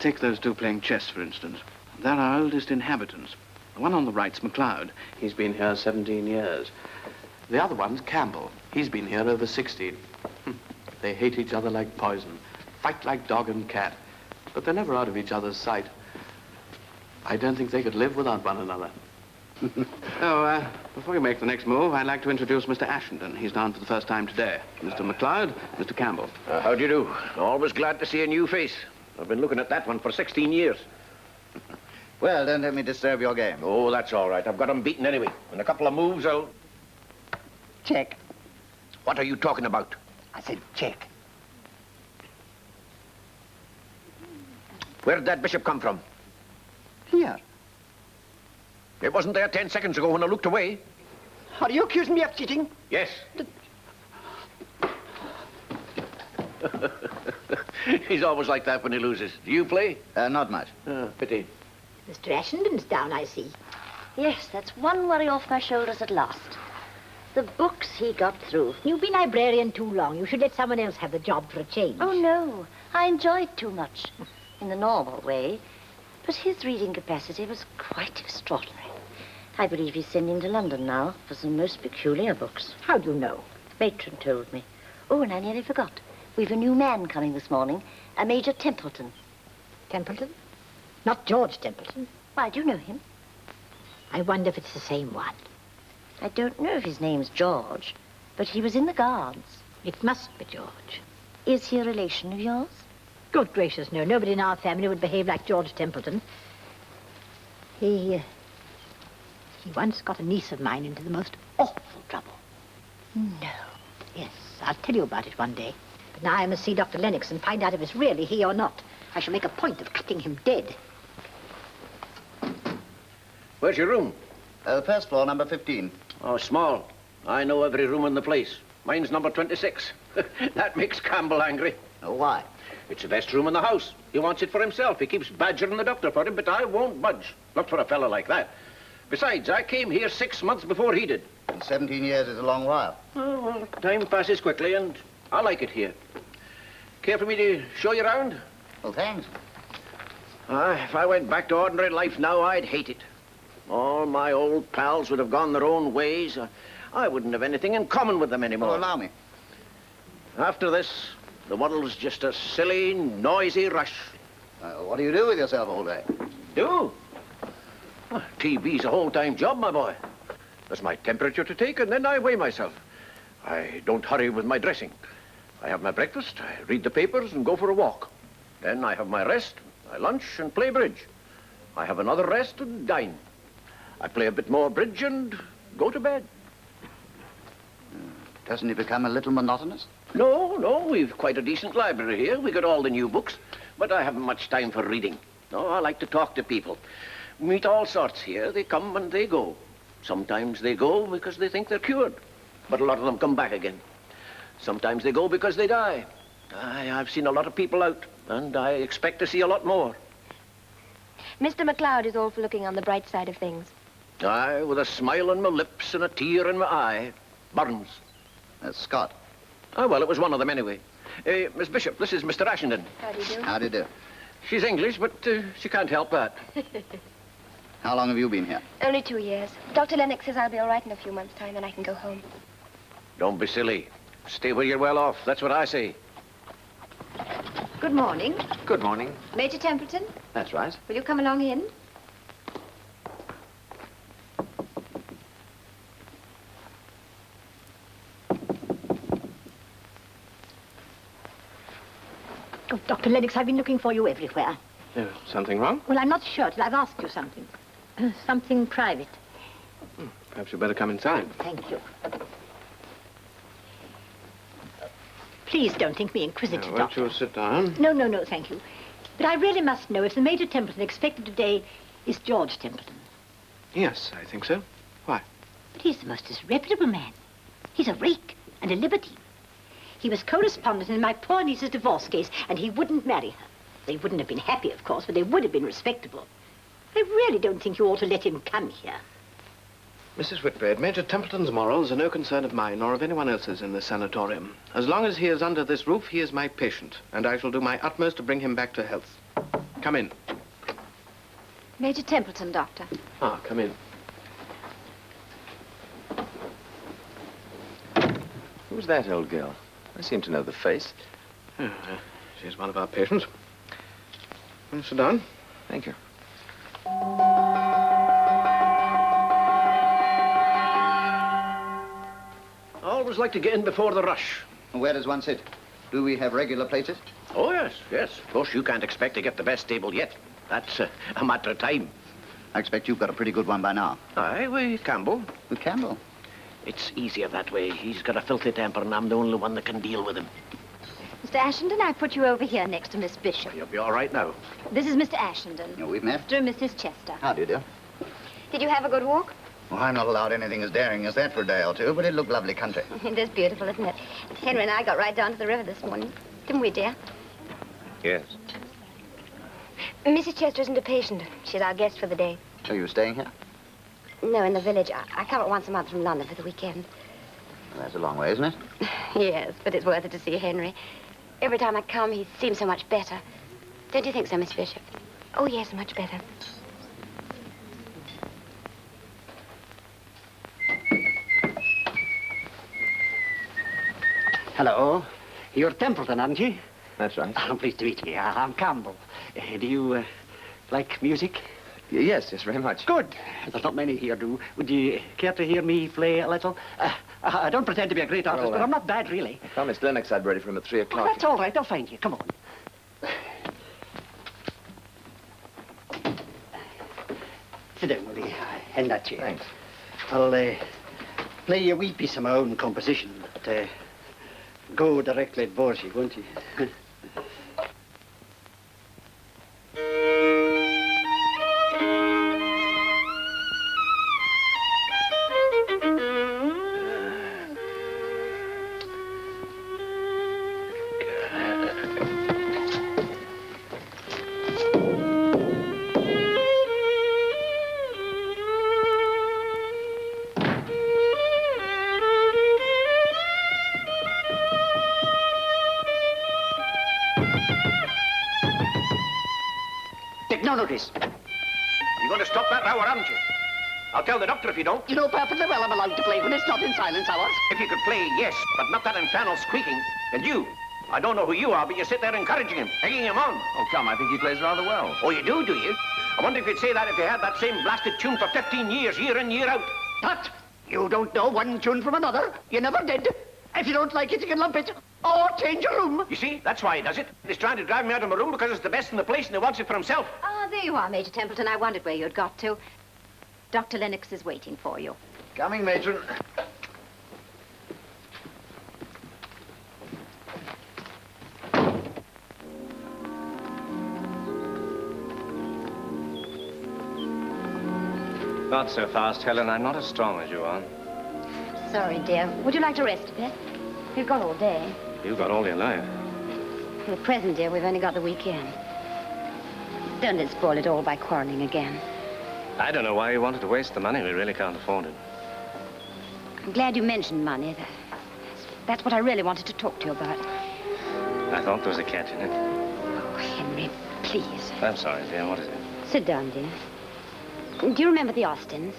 Take those two playing chess, for instance. They're our oldest inhabitants. The one on the right's MacLeod. He's been here 17 years. The other one's Campbell. He's been here over 16. They hate each other like poison, fight like dog and cat, but they're never out of each other's sight. I don't think they could live without one another. Before you make the next move, I'd like to introduce Mr. Ashenden. He's down for the first time today. Mr. MacLeod, Mr. Campbell. How do you do? Always glad to see a new face. I've been looking at that one for 16 years. Well, don't let me disturb your game. Oh, that's all right. I've got him beaten anyway. In a couple of moves, I'll... Check. What are you talking about? I said check. Where did that bishop come from? Here. It wasn't there 10 seconds ago when I looked away. Are you accusing me of cheating? Yes. He's always like that when he loses. Do you play? Not much. Pity. Mr. Ashenden's down, I see. Yes, that's one worry off my shoulders at last. The books he got through. You've been librarian too long. You should let someone else have the job for a change. Oh, no. I enjoyed too much in the normal way. But his reading capacity was quite extraordinary. I believe he's sending to London now for some most peculiar books. How do you know? The matron told me. Oh, and I nearly forgot. We've a new man coming this morning, a Major Templeton. Templeton? Not George Templeton. Why, do you know him? I wonder if it's the same one. I don't know if his name's George, but he was in the Guards. It must be George. Is he a relation of yours? Good gracious, no. Nobody in our family would behave like George Templeton. He once got a niece of mine into the most awful trouble. No. Yes, I'll tell you about it one day. But now I must see Dr. Lennox and find out if it's really he or not. I shall make a point of cutting him dead. Where's your room? First floor, number 15. Oh, small. I know every room in the place. Mine's number 26. That makes Campbell angry. Oh, why? It's the best room in the house. He wants it for himself. He keeps badgering the doctor for him, but I won't budge. Not for a fella like that. Besides, I came here 6 months before he did. And 17 years is a long while. Oh, well, time passes quickly, and I like it here. Care for me to show you around? Well, thanks. If I went back to ordinary life now, I'd hate it. All my old pals would have gone their own ways. I wouldn't have anything in common with them anymore. Oh, allow me. After this, the world's just a silly, noisy rush. What do you do with yourself all day? Do? TV's a whole-time job, my boy. There's my temperature to take, and then I weigh myself. I don't hurry with my dressing. I have my breakfast, I read the papers, and go for a walk. Then I have my rest, I lunch, and play bridge. I have another rest and dine. I play a bit more bridge and go to bed. Doesn't it become a little monotonous? No, we've quite a decent library here. We got all the new books, but I haven't much time for reading. No, I like to talk to people. Meet all sorts here. They come and they go. Sometimes they go because they think they're cured, but a lot of them come back again. Sometimes they go because they die. I've seen a lot of people out, and I expect to see a lot more. Mr. MacLeod is all for looking on the bright side of things. Aye, with a smile on my lips and a tear in my eye. Burns. That's Scott. Oh, well, it was one of them anyway. Miss Bishop, this is Mr. Ashenden. How do you do? How do you do? She's English, but she can't help that. How long have you been here? Only 2 years. Dr. Lennox says I'll be all right in a few months' time and I can go home. Don't be silly. Stay where you're well off. That's what I say. Good morning. Good morning. Major Templeton, That's right. will you come along in? Oh, Dr. Lennox, I've been looking for you everywhere. Something wrong? Well, I'm not sure till I've asked you something. Something private. Perhaps you'd better come inside. Thank you. Please don't think me inquisitive, Won't Doctor. you sit down? No, thank you. But I really must know if the Major Templeton expected today is George Templeton. Yes, I think so. Why? But he's the most disreputable man. He's a rake and a libertine. He was correspondent in my poor niece's divorce case, and he wouldn't marry her. They wouldn't have been happy, of course, but they would have been respectable. I really don't think you ought to let him come here. Mrs. Whitbread, Major Templeton's morals are no concern of mine or of anyone else's in this sanatorium. As long as he is under this roof, he is my patient, and I shall do my utmost to bring him back to health. Come in. Major Templeton, Doctor. Ah, come in. Who's that old girl? I seem to know the face. Oh, she's one of our patients. Well, sit down. Thank you. I always like to get in before the rush. Where does one sit? Do we have regular places? Oh, yes, yes. Of course, you can't expect to get the best table yet. That's a matter of time. I expect you've got a pretty good one by now. Aye, with Campbell. With Campbell? It's easier that way. He's got a filthy temper, and I'm the only one that can deal with him. Mr. Ashenden, I put you over here next to Miss Bishop. You'll be all right now. This is Mr. Ashenden. Yeah, we've met. Mr. and Mrs. Chester. How do you do? Did you have a good walk? Well, I'm not allowed anything as daring as that for a day or two, but it looked lovely country. It is beautiful, isn't it? Henry and I got right down to the river this morning. Didn't we, dear? Yes. Mrs. Chester isn't a patient. She's our guest for the day. Are you staying here? No, in the village. I come once a month from London for the weekend. Well, that's a long way, isn't it? Yes, but it's worth it to see Henry. Every time I come, he seems so much better. Don't you think so, Miss Bishop? Oh, yes, much better. Hello. You're Templeton, aren't you? That's right. I'm pleased to meet you. I'm Campbell. Do you like music? Yes, very much. Good. There's not many here do. Would you care to hear me play a little? I don't pretend to be a great artist, Well, but I'm not bad, really. I promised Lennox I'd be ready for him at 3 o'clock. Oh, that's all right. I'll find you. Come on. Sit down, will you? In that chair. Thanks. I'll play a wee piece of my own composition, but go directly at Borgie, won't you? Take no notice. You're going to stop that row, aren't you? I'll tell the doctor if you don't. You know perfectly well I'm allowed to play when it's not in silence hours. If you could play, yes, but not that infernal squeaking. And you, I don't know who you are, but you sit there encouraging him, egging him on. Oh, come, I think he plays rather well. Oh, you do you? I wonder if you'd say that if you had that same blasted tune for 15 years, year in, year out. What? You don't know one tune from another? You never did. If you don't like it, you can lump it. Or change your room. You see, that's why he does it. He's trying to drive me out of my room because it's the best in the place and he wants it for himself. Ah, there you are, Major Templeton. I wondered where you'd got to. Dr. Lennox is waiting for you. Coming, matron. Not so fast, Helen. I'm not as strong as you are. Sorry, dear. Would you like to rest a bit? We've got all day. You've got all your life. For the present, dear, we've only got the weekend. Don't let's spoil it all by quarreling again. I don't know why you wanted to waste the money. We really can't afford it. I'm glad you mentioned money. That's what I really wanted to talk to you about. I thought there was a catch in it. Oh, Henry, please. I'm sorry, dear. What is it? Sit down, dear. Do you remember the Austins?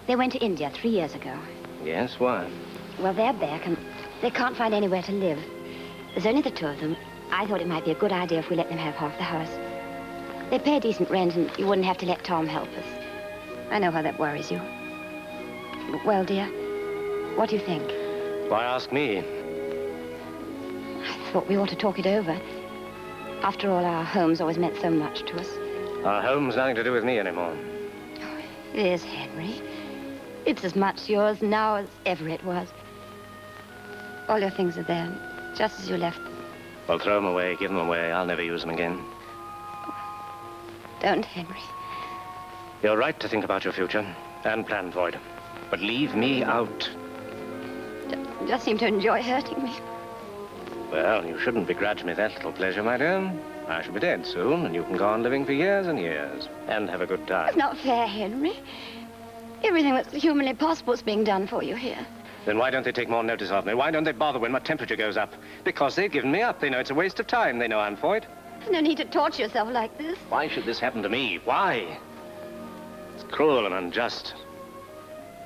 They went to India 3 years ago. Yes, why? Well, they're back, and they can't find anywhere to live. There's only the two of them. I thought it might be a good idea if we let them have half the house. They pay decent rent, and you wouldn't have to let Tom help us. I know how that worries you. Well, dear, what do you think? Why ask me? I thought we ought to talk it over. After all, our home's always meant so much to us. Our home's nothing to do with me anymore. It is, Henry. It's as much yours now as ever it was. All your things are there, just as you left them. Well, throw them away, give them away. I'll never use them again. Don't, Henry. You're right to think about your future and plan for it. But leave me out. Just seem to enjoy hurting me. Well, you shouldn't begrudge me that little pleasure, my dear. I shall be dead soon, and you can go on living for years and years, and have a good time. It's not fair, Henry. Everything that's humanly possible is being done for you here. Then why don't they take more notice of me? Why don't they bother when my temperature goes up? Because they've given me up. They know it's a waste of time. They know I'm for it. There's no need to torture yourself like this. Why should this happen to me? Why? It's cruel and unjust.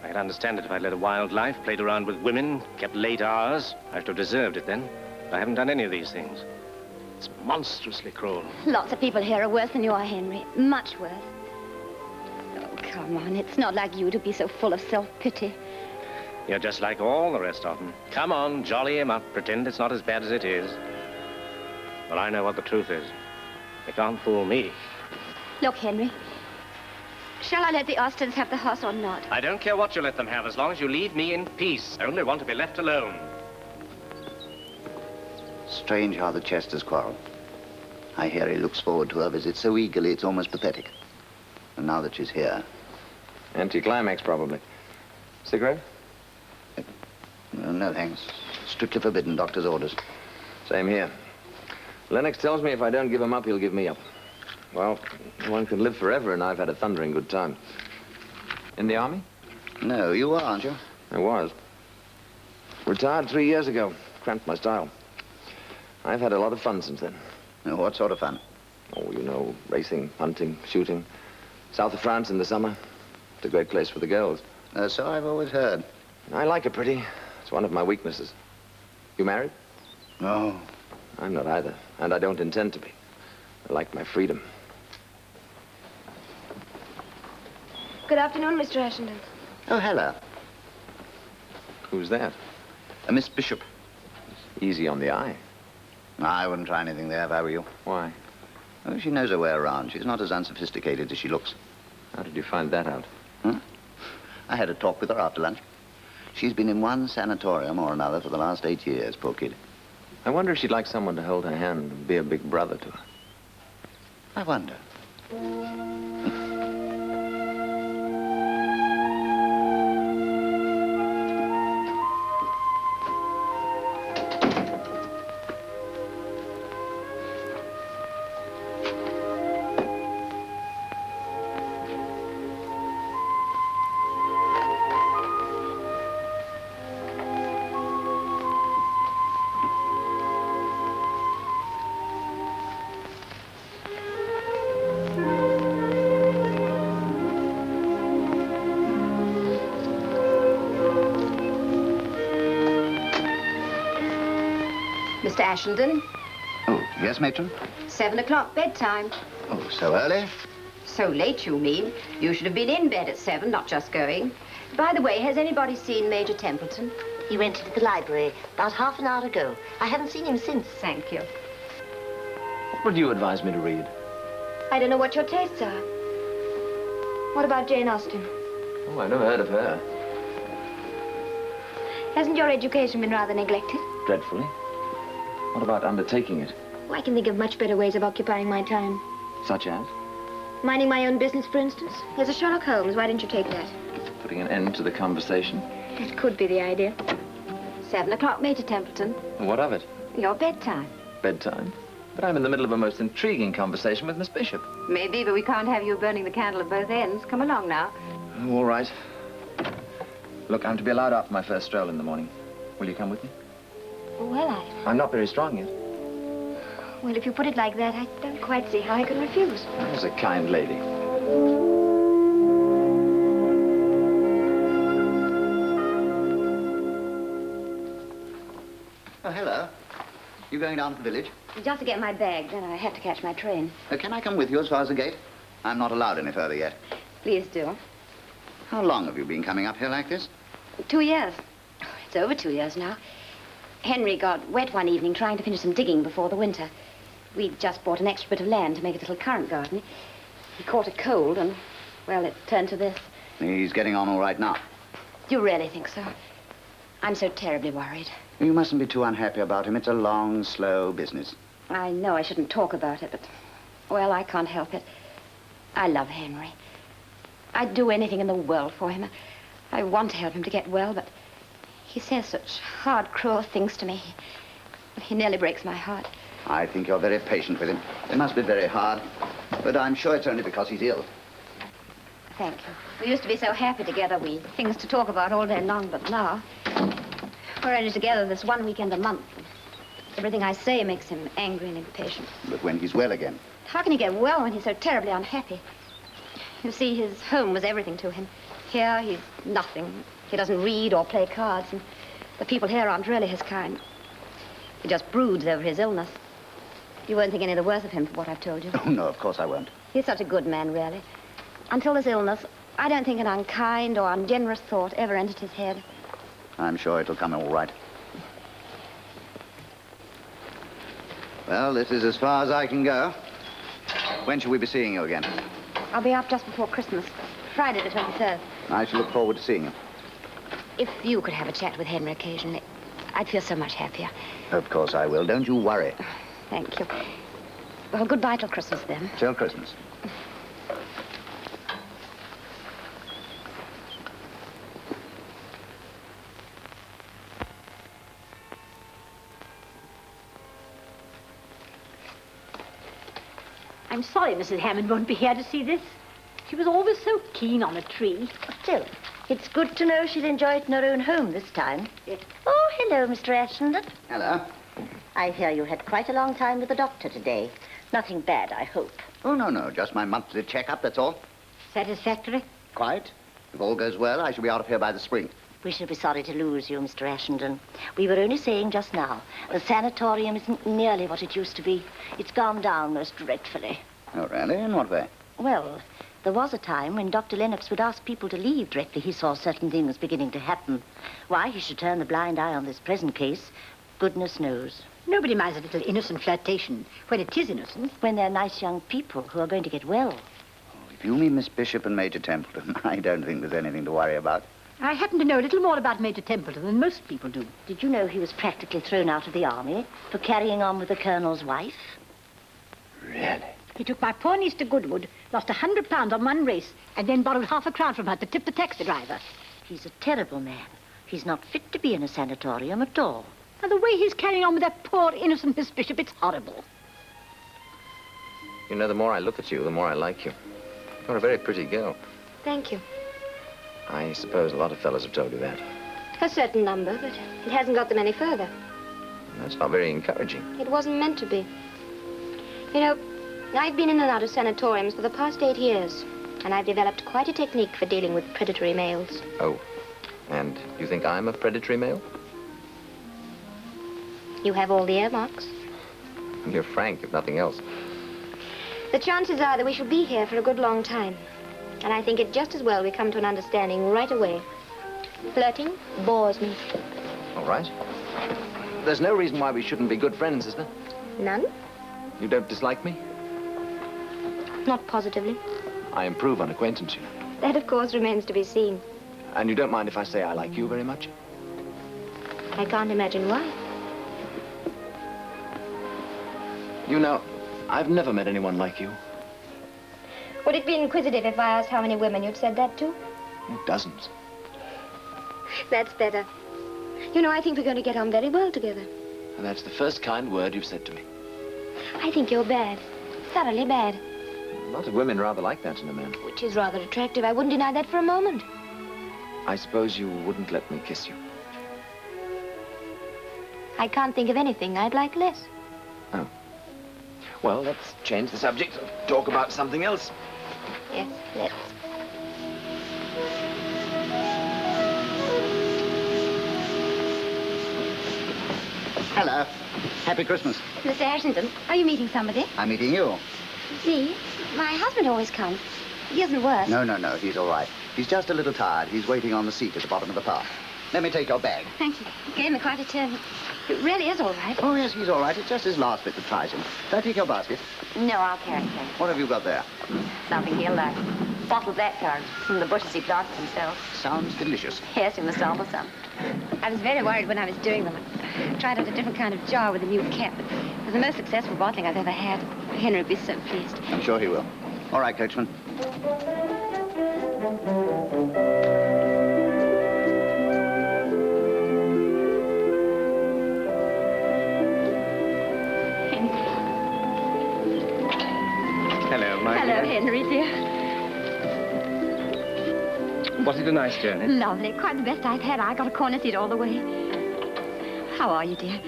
I could understand it if I'd led a wild life, played around with women, kept late hours. I should have deserved it then. But I haven't done any of these things. It's monstrously cruel. Lots of people here are worse than you are, Henry. Much worse. Oh, come on. It's not like you to be so full of self-pity. You're just like all the rest of them. Come on, jolly him up. Pretend it's not as bad as it is. But I know what the truth is. They can't fool me. Look, Henry. Shall I let the Austins have the horse or not? I don't care what you let them have, as long as you leave me in peace. I only want to be left alone. Strange how the Chesters quarrel. I hear he looks forward to her visit so eagerly it's almost pathetic. And now that she's here... Anticlimax, probably. Cigarette? No, thanks. Strictly forbidden, doctor's orders. Same here. Lennox tells me if I don't give him up, he'll give me up. Well, one can live forever, and I've had a thundering good time. In the army? No, you are, aren't you? I was. Retired 3 years ago. Cramped my style. I've had a lot of fun since then. What sort of fun? Oh, you know, racing, hunting, shooting. South of France in the summer. It's a great place for the girls. So I've always heard. I like it pretty. It's one of my weaknesses. You married? No. I'm not either, and I don't intend to be. I like my freedom. Good afternoon, Mr. Ashenden. Oh, hello. Who's that? Miss Bishop. Easy on the eye. I wouldn't try anything there if I were you. Why? Oh, she knows her way around. She's not as unsophisticated as she looks. How did you find that out? I had a talk with her after lunch. She's been in one sanatorium or another for the last 8 years, poor kid. I wonder if she'd like someone to hold her hand and be a big brother to her. I wonder. Mr. Ashenden, Oh, yes, matron? 7 o'clock bedtime. Oh, so early? So late, you mean. You should have been in bed at 7, not just going. By the way, has anybody seen Major Templeton? He went into the library about half an hour ago. I haven't seen him since. Thank you. What would you advise me to read? I don't know what your tastes are. What about Jane Austen? Oh, I never heard of her. Hasn't your education been rather neglected? Dreadfully. What about undertaking it? Oh, I can think of much better ways of occupying my time. Such as? Minding my own business, for instance. There's a Sherlock Holmes. Why didn't you take that? Putting an end to the conversation? That could be the idea. 7 o'clock, Major Templeton. What of it? Your bedtime. Bedtime? But I'm in the middle of a most intriguing conversation with Miss Bishop. Maybe, but we can't have you burning the candle at both ends. Come along now. Oh, all right. Look, I'm to be allowed after my first stroll in the morning. Will you come with me? Well, I'm not very strong yet. Well, if you put it like that, I don't quite see how I can refuse. There's a kind lady. Oh, hello. You going down to the village? Just to get my bag, then I have to catch my train. Can I come with you as far as the gate? I'm not allowed any further yet. Please do. How long have you been coming up here like this? 2 years. It's over 2 years now. Henry got wet one evening trying to finish some digging before the winter. We'd just bought an extra bit of land to make a little currant garden. He caught a cold and, well, it turned to this. He's getting on all right now. Do you really think so? I'm so terribly worried. You mustn't be too unhappy about him. It's a long, slow business. I know I shouldn't talk about it, but, well, I can't help it. I love Henry. I'd do anything in the world for him. I want to help him to get well, but he says such hard, cruel things to me. He nearly breaks my heart. I think you're very patient with him. It must be very hard. But I'm sure it's only because he's ill. Thank you. We used to be so happy together. We had things to talk about all day long, but now we're only together this one weekend a month. Everything I say makes him angry and impatient. But when he's well again. How can he get well when he's so terribly unhappy? You see, his home was everything to him. Here, he's nothing. He doesn't read or play cards, and the people here aren't really his kind. He just broods over his illness. You won't think any the worse of him for what I've told you. Oh, no, of course I won't. He's such a good man, really. Until this illness, I don't think an unkind or ungenerous thought ever entered his head. I'm sure it'll come all right. Well, this is as far as I can go. When shall we be seeing you again? I'll be up just before Christmas, Friday the 23rd. I shall look forward to seeing you. If you could have a chat with Henry occasionally, I'd feel so much happier. Of course I will. Don't you worry. Thank you. Well, goodbye till Christmas, then. Till Christmas. I'm sorry Mrs. Hammond won't be here to see this. She was always so keen on a tree. Still, it's good to know she'll enjoy it in her own home this time. Oh, hello, Mr. Ashenden. Hello. I hear you had quite a long time with the doctor today. Nothing bad, I hope. Oh, no. Just my monthly checkup, that's all. Satisfactory? Quite. If all goes well, I shall be out of here by the spring. We shall be sorry to lose you, Mr. Ashenden. We were only saying just now, the sanatorium isn't nearly what it used to be. It's gone down most dreadfully. Oh, really? In what way? Well, there was a time when Dr. Lennox would ask people to leave directly he saw certain things beginning to happen. Why he should turn the blind eye on this present case, goodness knows. Nobody minds a little innocent flirtation when it is innocent. When they're nice young people who are going to get well. If you mean Miss Bishop and Major Templeton, I don't think there's anything to worry about. I happen to know a little more about Major Templeton than most people do. Did you know he was practically thrown out of the army for carrying on with the colonel's wife? Really? He took my poor niece to Goodwood, lost £100 on one race, and then borrowed half a crown from her to tip the taxi driver. He's a terrible man. He's not fit to be in a sanatorium at all. And the way he's carrying on with that poor, innocent Miss Bishop, it's horrible. You know, the more I look at you, the more I like you. You're a very pretty girl. Thank you. I suppose a lot of fellas have told you that. A certain number, but it hasn't got them any further. That's not very encouraging. It wasn't meant to be. You know, I've been in and out of sanatoriums for the past 8 years, and I've developed quite a technique for dealing with predatory males. Oh, and you think I'm a predatory male? You have all the earmarks. You're frank, if nothing else. The chances are that we shall be here for a good long time. And I think it just as well we come to an understanding right away. Flirting bores me. All right. There's no reason why we shouldn't be good friends, is there? None? You don't dislike me? Not positively. I improve on acquaintance, you know. That, of course, remains to be seen. And you don't mind if I say I like you very much? I can't imagine why. You know, I've never met anyone like you. Would it be inquisitive if I asked how many women you'd said that to? Dozens. That's better. You know, I think we're going to get on very well together. And that's the first kind word you've said to me. I think you're bad. Thoroughly bad. A lot of women rather like that in a man. Which is rather attractive. I wouldn't deny that for a moment. I suppose you wouldn't let me kiss you. I can't think of anything I'd like less. Oh. Well, let's change the subject and talk about something else. Yes, let's. Hello. Happy Christmas. Mr. Ashenden, are you meeting somebody? I'm meeting you. See, my husband always comes. He isn't worse. No. He's all right. He's just a little tired. He's waiting on the seat at the bottom of the path. Let me take your bag. Thank you. You gave me quite a turn. It really is all right. Oh, yes, he's all right. It's just his last bit that tries him. Can I take your basket? No, I'll carry it. What have you got there? Something he'll like. Bottled blackcurrant from the bushes he planted himself. Sounds delicious. Yes, you must sample some. I was very worried when I was doing them. I tried out a different kind of jar with a new cap. It was the most successful bottling I've ever had. Henry would be so pleased. I'm sure he will. All right, coachman. Hello, dear. Henry, dear. Was it a nice journey? Lovely. Quite the best I've had. I got a corner seat all the way. How are you, dear?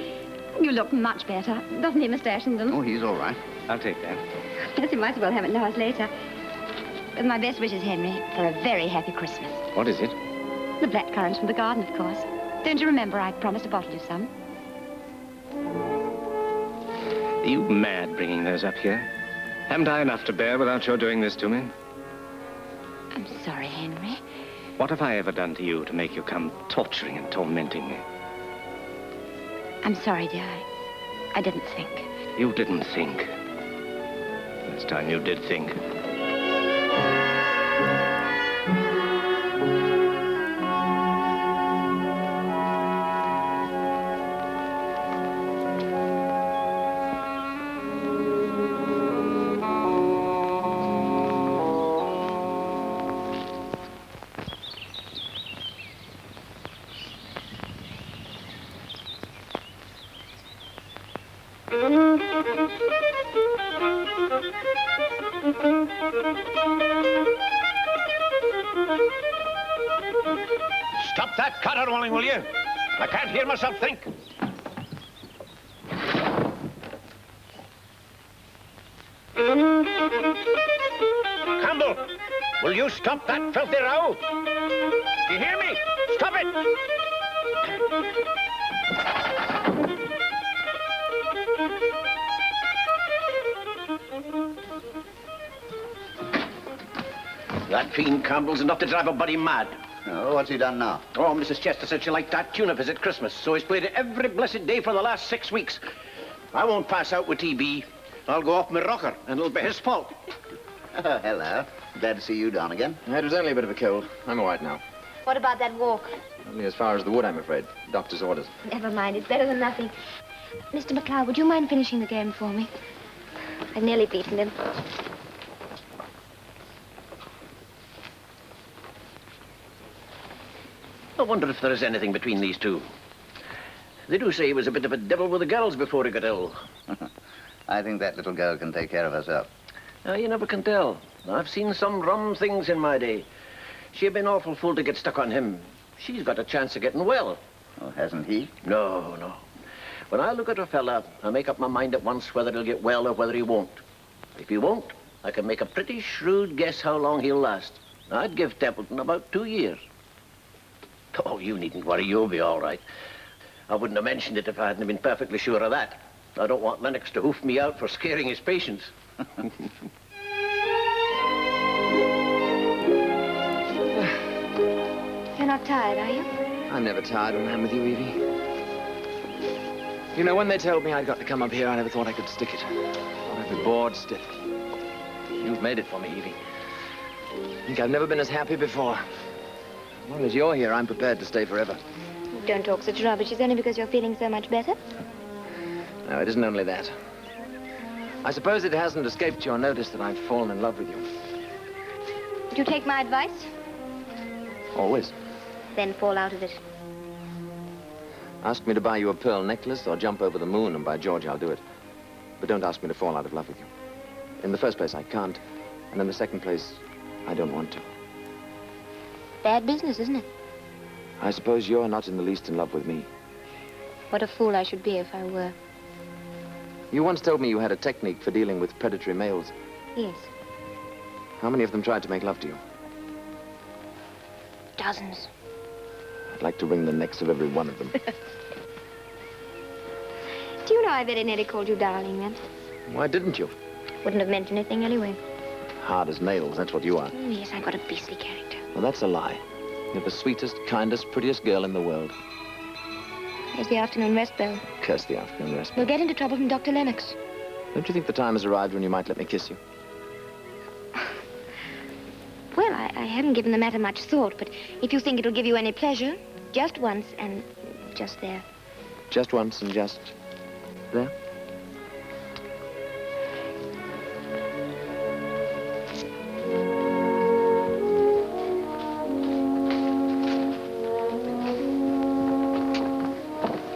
You look much better. Doesn't he, Mr. Ashenden? Oh, he's all right. I'll take that. Yes, you might as well have it now as later. With my best wishes, Henry, for a very happy Christmas. What is it? The blackcurrants from the garden, of course. Don't you remember I promised to bottle you some? Are you mad bringing those up here? Haven't I enough to bear without your doing this to me? I'm sorry, Henry. What have I ever done to you to make you come torturing and tormenting me? I'm sorry, dear. I didn't think. You didn't think. This time you did think. Stop that caterwauling, will you? I can't hear myself think. Campbell, will you stop that filthy row? Do you hear me? Stop it! That fiend Campbell's enough to drive a body mad. Oh, what's he done now? Oh, Mrs. Chester said she liked that tune of his at Christmas, so he's played it every blessed day for the last 6 weeks. I won't pass out with TB. I'll go off my rocker, and it'll be his fault. Oh, hello. Glad to see you down again. It was only a bit of a cold. I'm all right now. What about that walk? Only as far as the wood, I'm afraid. Doctor's orders. Never mind. It's better than nothing. Mr. McLeod, would you mind finishing the game for me? I've nearly beaten him. I wonder if there is anything between these two. They do say he was a bit of a devil with the girls before he got ill. I think that little girl can take care of herself. You never can tell. I've seen some rum things in my day. She'd been awful fool to get stuck on him. She's got a chance of getting well. Oh, hasn't he? No, no. When I look at a fella, I make up my mind at once whether he'll get well or whether he won't. If he won't, I can make a pretty shrewd guess how long he'll last. I'd give Templeton about 2 years. Oh, you needn't worry. You'll be all right. I wouldn't have mentioned it if I hadn't been perfectly sure of that. I don't want Lennox to hoof me out for scaring his patients. You're not tired, are you? I'm never tired when I'm with you, Evie. You know, when they told me I'd got to come up here, I never thought I could stick it. I'd be bored stiff. You've made it for me, Evie. I think I've never been as happy before. As long as you're here, I'm prepared to stay forever. Don't talk such rubbish. It's only because you're feeling so much better. No, it isn't only that. I suppose it hasn't escaped your notice that I've fallen in love with you. Would you take my advice? Always. Then fall out of it. Ask me to buy you a pearl necklace or jump over the moon, and by George, I'll do it. But don't ask me to fall out of love with you. In the first place, I can't. And in the second place, I don't want to. Bad business, isn't it? I suppose you're not in the least in love with me. What a fool I should be if I were. You once told me you had a technique for dealing with predatory males. Yes. How many of them tried to make love to you? Dozens. I'd like to wring the necks of every one of them. Do you know I very nearly called you darling then? Why didn't you? Wouldn't have meant anything anyway. Hard as nails, that's what you are. Oh, yes, I've got a beastly character. Well, that's a lie. You're the sweetest, kindest, prettiest girl in the world. There's the afternoon rest bell. Curse the afternoon rest. We'll get into trouble from Dr. Lennox. Don't you think the time has arrived when you might let me kiss you? Well, I haven't given the matter much thought, but if you think it'll give you any pleasure, just once and just there. Just once and just there?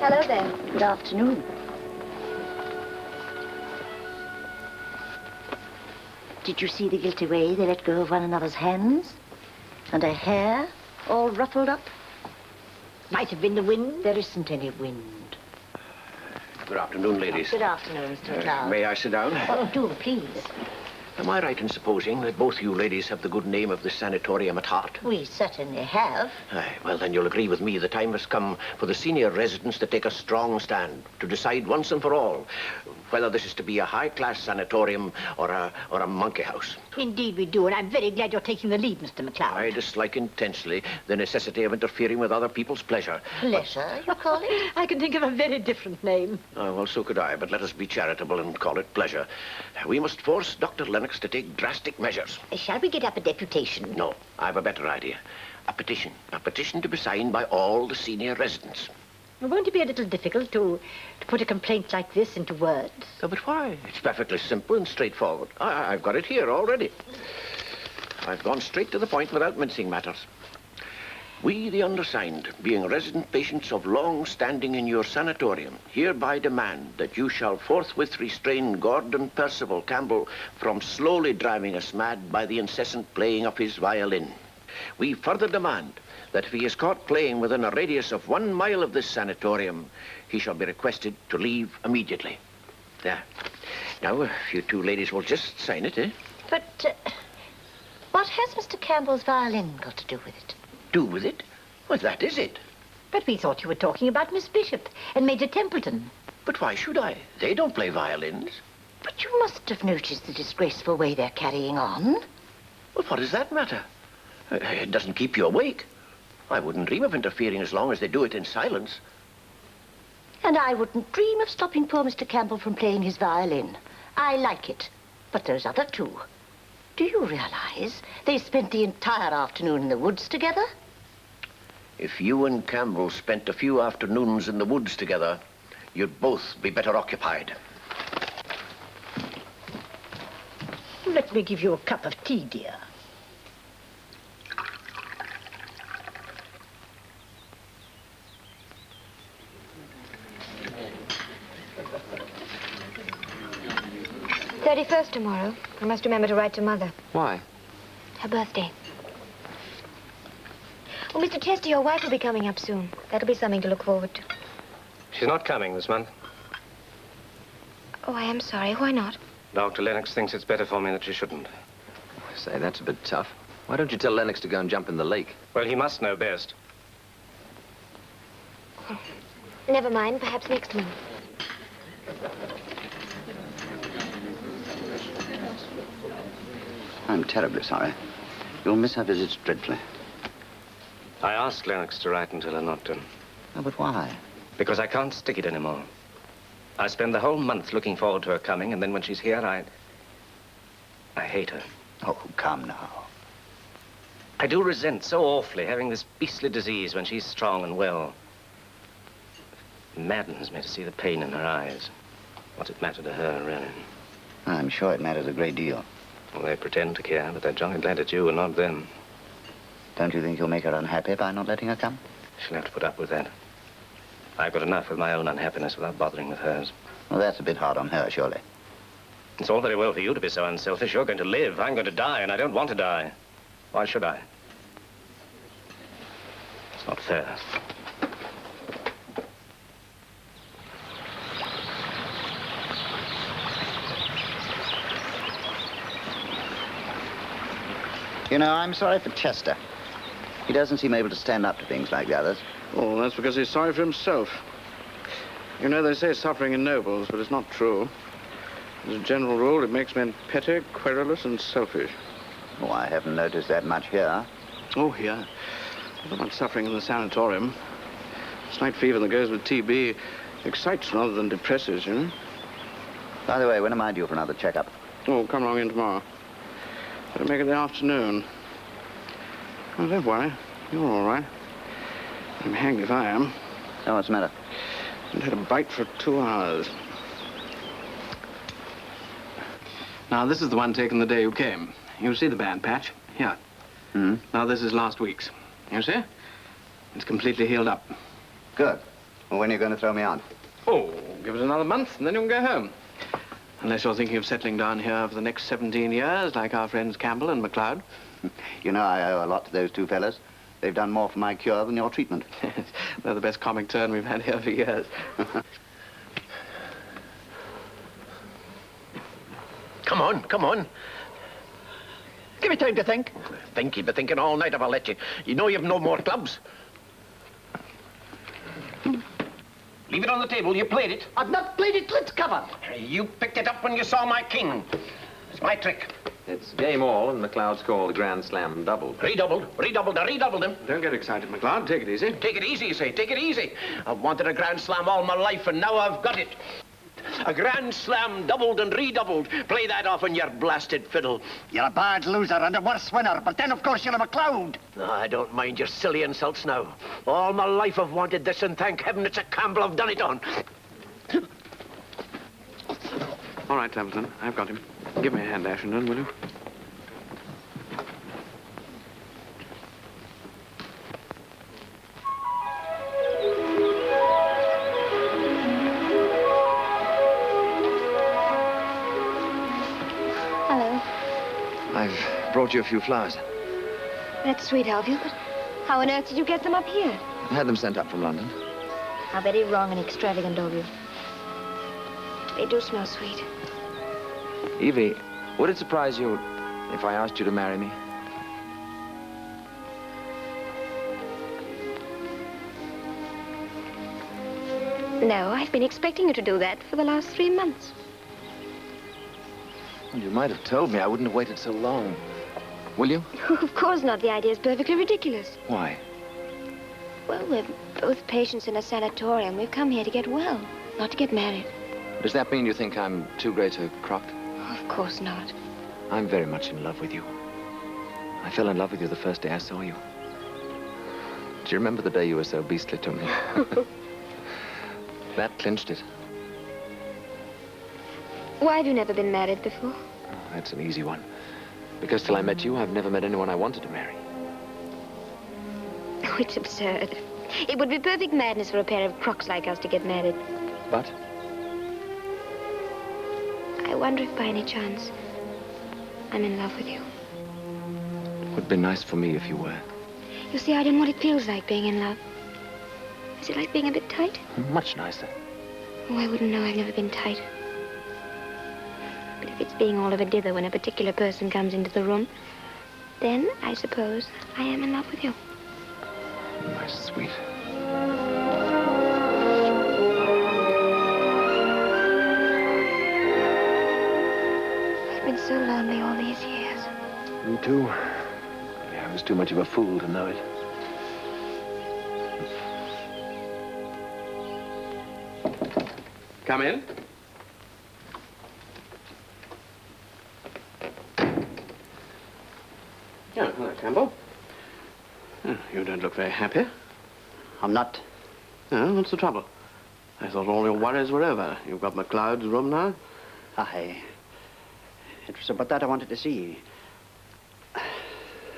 Hello there. Good afternoon. Did you see the guilty way they let go of one another's hands? And her hair all ruffled up? Might have been the wind. There isn't any wind. Good afternoon, ladies. Good afternoon, Mr. McLeod. May I sit down? Oh, do, please. Am I right in supposing that both you ladies have the good name of this sanatorium at heart? We certainly have. Aye, well, then you'll agree with me the time has come for the senior residents to take a strong stand, to decide once and for all whether this is to be a high-class sanatorium or a monkey house. Indeed we do, and I'm very glad you're taking the lead, Mr. McLeod. I dislike intensely the necessity of interfering with other people's pleasure. Pleasure, you call it? I can think of a very different name. Oh, well, so could I, but let us be charitable and call it pleasure. We must force Dr. Lennox to take drastic measures. Shall we get up a deputation? No, I have a better idea. A petition. A petition to be signed by all the senior residents. Won't it be a little difficult to put a complaint like this into words? Oh, but why? It's perfectly simple and straightforward. I've got it here already. I've gone straight to the point without mincing matters. We, the undersigned, being resident patients of long standing in your sanatorium, hereby demand that you shall forthwith restrain Gordon Percival Campbell from slowly driving us mad by the incessant playing of his violin. We further demand that if he is caught playing within a radius of 1 mile of this sanatorium, he shall be requested to leave immediately. There. Now, if you two ladies will just sign it, eh? But what has Mr. Campbell's violin got to do with it? Do with it? Well, that is it. But we thought you were talking about Miss Bishop and Major Templeton. But why should I? They don't play violins. But you must have noticed the disgraceful way they're carrying on. Well, what does that matter? It doesn't keep you awake. I wouldn't dream of interfering as long as they do it in silence. And I wouldn't dream of stopping poor Mr. Campbell from playing his violin. I like it. But those other two, do you realize they spent the entire afternoon in the woods together? If you and Campbell spent a few afternoons in the woods together, you'd both be better occupied. Let me give you a cup of tea, dear. "31st tomorrow. I must remember to write to Mother. Why? Her birthday. Oh, Mr. Chester, your wife will be coming up soon. That'll be something to look forward to. She's not coming this month. Oh, I am sorry. Why not? Dr. Lennox thinks it's better for me that she shouldn't. Say, that's a bit tough. Why don't you tell Lennox to go and jump in the lake? Well, he must know best. Oh, never mind. Perhaps next month. I'm terribly sorry. You'll miss her visits dreadfully. I asked Lennox to write and tell her not to. Oh, but why? Because I can't stick it anymore. I spend the whole month looking forward to her coming, and then when she's here, I hate her. Oh, come now. I do resent so awfully having this beastly disease when she's strong and well. It maddens me to see the pain in her eyes. What's it matter to her, really? I'm sure it matters a great deal. Well, they pretend to care, but they're jolly glad it's you and not them. Don't you think you'll make her unhappy by not letting her come? She'll have to put up with that. I've got enough with my own unhappiness without bothering with hers. Well, that's a bit hard on her, surely. It's all very well for you to be so unselfish. You're going to live. I'm going to die, and I don't want to die. Why should I? It's not fair. You know, I'm sorry for Chester. He doesn't seem able to stand up to things like the others. Oh, that's because he's sorry for himself. You know, they say suffering ennobles, but it's not true. As a general rule, it makes men petty, querulous, and selfish. Oh, I haven't noticed that much here. Oh, here. What about suffering in the sanatorium? Slight fever that goes with TB excites rather than depresses, you know? By the way, when am I due for another checkup? Oh, come along in tomorrow. Better make it the afternoon. Oh, don't worry. You're all right. I'm hanged if I am. Oh, what's the matter? I haven't had a bite for 2 hours. Now, this is the one taken the day you came. You see the band patch? Here. Hmm? Now, this is last week's. You see? It's completely healed up. Good. Well, when are you going to throw me out? Oh, give it another month, and then you can go home. Unless you're thinking of settling down here for the next 17 years, like our friends Campbell and MacLeod. You know, I owe a lot to those two fellas. They've done more for my cure than your treatment. They're the best comic turn we've had here for years. Come on, come on. Give me time to think. Think you've been thinking all night if I'll let you. You know you've no more clubs. Leave it on the table. You played it. I've not played it till it's covered. You picked it up when you saw my king. It's my trick. It's game all, and MacLeod's called the Grand Slam doubled. Redoubled. I redoubled him. Don't get excited, MacLeod. Take it easy. Take it easy, you say. Take it easy. I've wanted a Grand Slam all my life, and now I've got it. A Grand Slam doubled and redoubled. Play that off on your blasted fiddle. You're a bad loser and a worse winner, but then, of course, you're a MacLeod. No, I don't mind your silly insults now. All my life I've wanted this, and thank heaven it's a Campbell I've done it on. All right, Templeton. I've got him. Give me a hand, Ashenden, will you? Hello. I've brought you a few flowers. That's sweet of you, but how on earth did you get them up here? I had them sent up from London. How very wrong and extravagant of you. They do smell sweet. Evie, would it surprise you if I asked you to marry me? No, I've been expecting you to do that for the last 3 months. Well, you might have told me. I wouldn't have waited so long. Will you? Of course not. The idea is perfectly ridiculous. Why? Well, we're both patients in a sanatorium. We've come here to get well, not to get married. Does that mean you think I'm too great a crock? Of course not. I'm very much in love with you. I fell in love with you the first day I saw you. Do you remember the day you were so beastly to me? That clinched it. Why have you never been married before? Oh, that's an easy one. Because till I met you, I've never met anyone I wanted to marry. Oh, it's absurd. It would be perfect madness for a pair of crooks like us to get married. But? I wonder if by any chance I'm in love with you. It would be nice for me if you were. You see, I don't know what it feels like being in love. Is it like being a bit tight? Much nicer. Oh, I wouldn't know. I've never been tight. But if it's being all of a dither when a particular person comes into the room, then I suppose I am in love with you. My sweet. I've been so lonely all these years. Me too. Yeah, I was too much of a fool to know it. Come in. Oh, hello, Campbell. Oh, you don't look very happy. I'm not. Oh, what's the trouble? I thought all your worries were over. You've got MacLeod's room now? Aye. It was about that I wanted to see.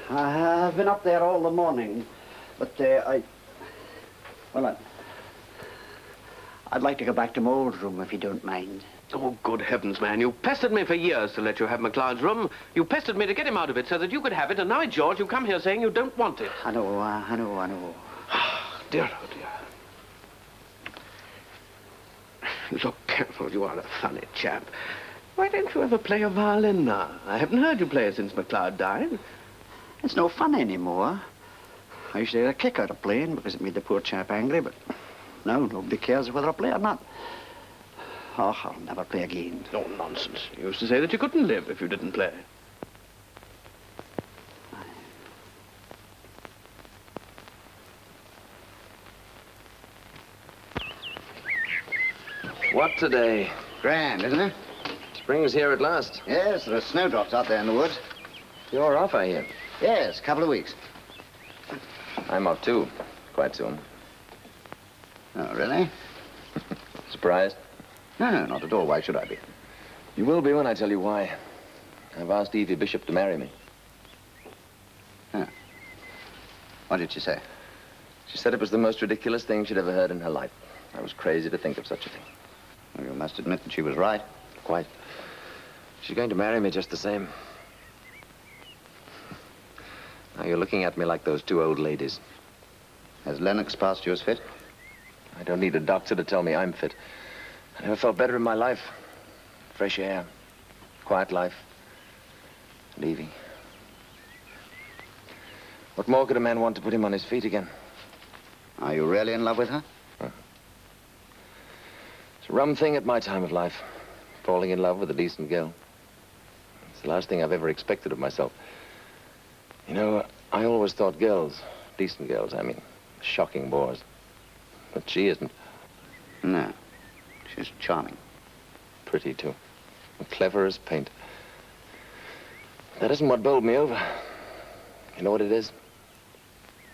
I've been up there all the morning, but I'd like to go back to my old room, if you don't mind. Oh, good heavens, man. You pestered me for years to let you have MacLeod's room. You pestered me to get him out of it so that you could have it, and now, George, you come here saying you don't want it. I know. Dear, oh, dear. Look, Campbell, you are a funny chap. Why don't you ever play a violin now? I haven't heard you play it since MacLeod died. It's no fun anymore. I used to get a kick out of playing because it made the poor chap angry, but now nobody cares whether I play or not. Oh, I'll never play again. Oh, nonsense. You used to say that you couldn't live if you didn't play. What today? Grand, isn't it? Spring's here at last. Yes, there are snowdrops out there in the woods. You're off, I hear. Yes, a couple of weeks. I'm off, too. Quite soon. Oh, really? Surprised? No, not at all. Why should I be? You will be when I tell you why. I've asked Evie Bishop to marry me. Huh. What did she say? She said it was the most ridiculous thing she'd ever heard in her life. I was crazy to think of such a thing. Well, you must admit that she was right. Quite. She's going to marry me just the same. Now you're looking at me like those two old ladies. Has Lennox passed you as fit? I don't need a doctor to tell me I'm fit. I never felt better in my life. Fresh air, quiet life, and Evie. What more could a man want to put him on his feet again? Are you really in love with her? It's a rum thing at my time of life, falling in love with a decent girl. It's the last thing I've ever expected of myself. You know, I always thought girls, decent girls, I mean, shocking bores. But she isn't. No, she's charming. Pretty, too. And clever as paint. That isn't what bowled me over. You know what it is?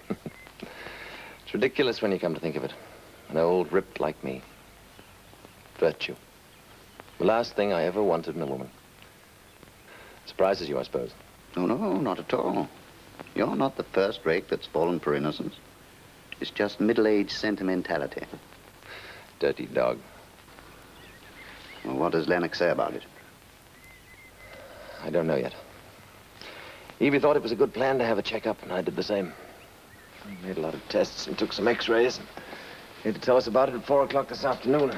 It's ridiculous when you come to think of it. An old rip like me. Virtue. The last thing I ever wanted in a woman. Surprises you, I suppose. No, no, not at all. You're not the first rake that's fallen for innocence. It's just middle-aged sentimentality. Dirty dog. Well, what does Lennox say about it? I don't know yet. Evie thought it was a good plan to have a checkup, and I did the same. I made a lot of tests and took some x-rays. He had to tell us about it at 4 o'clock this afternoon.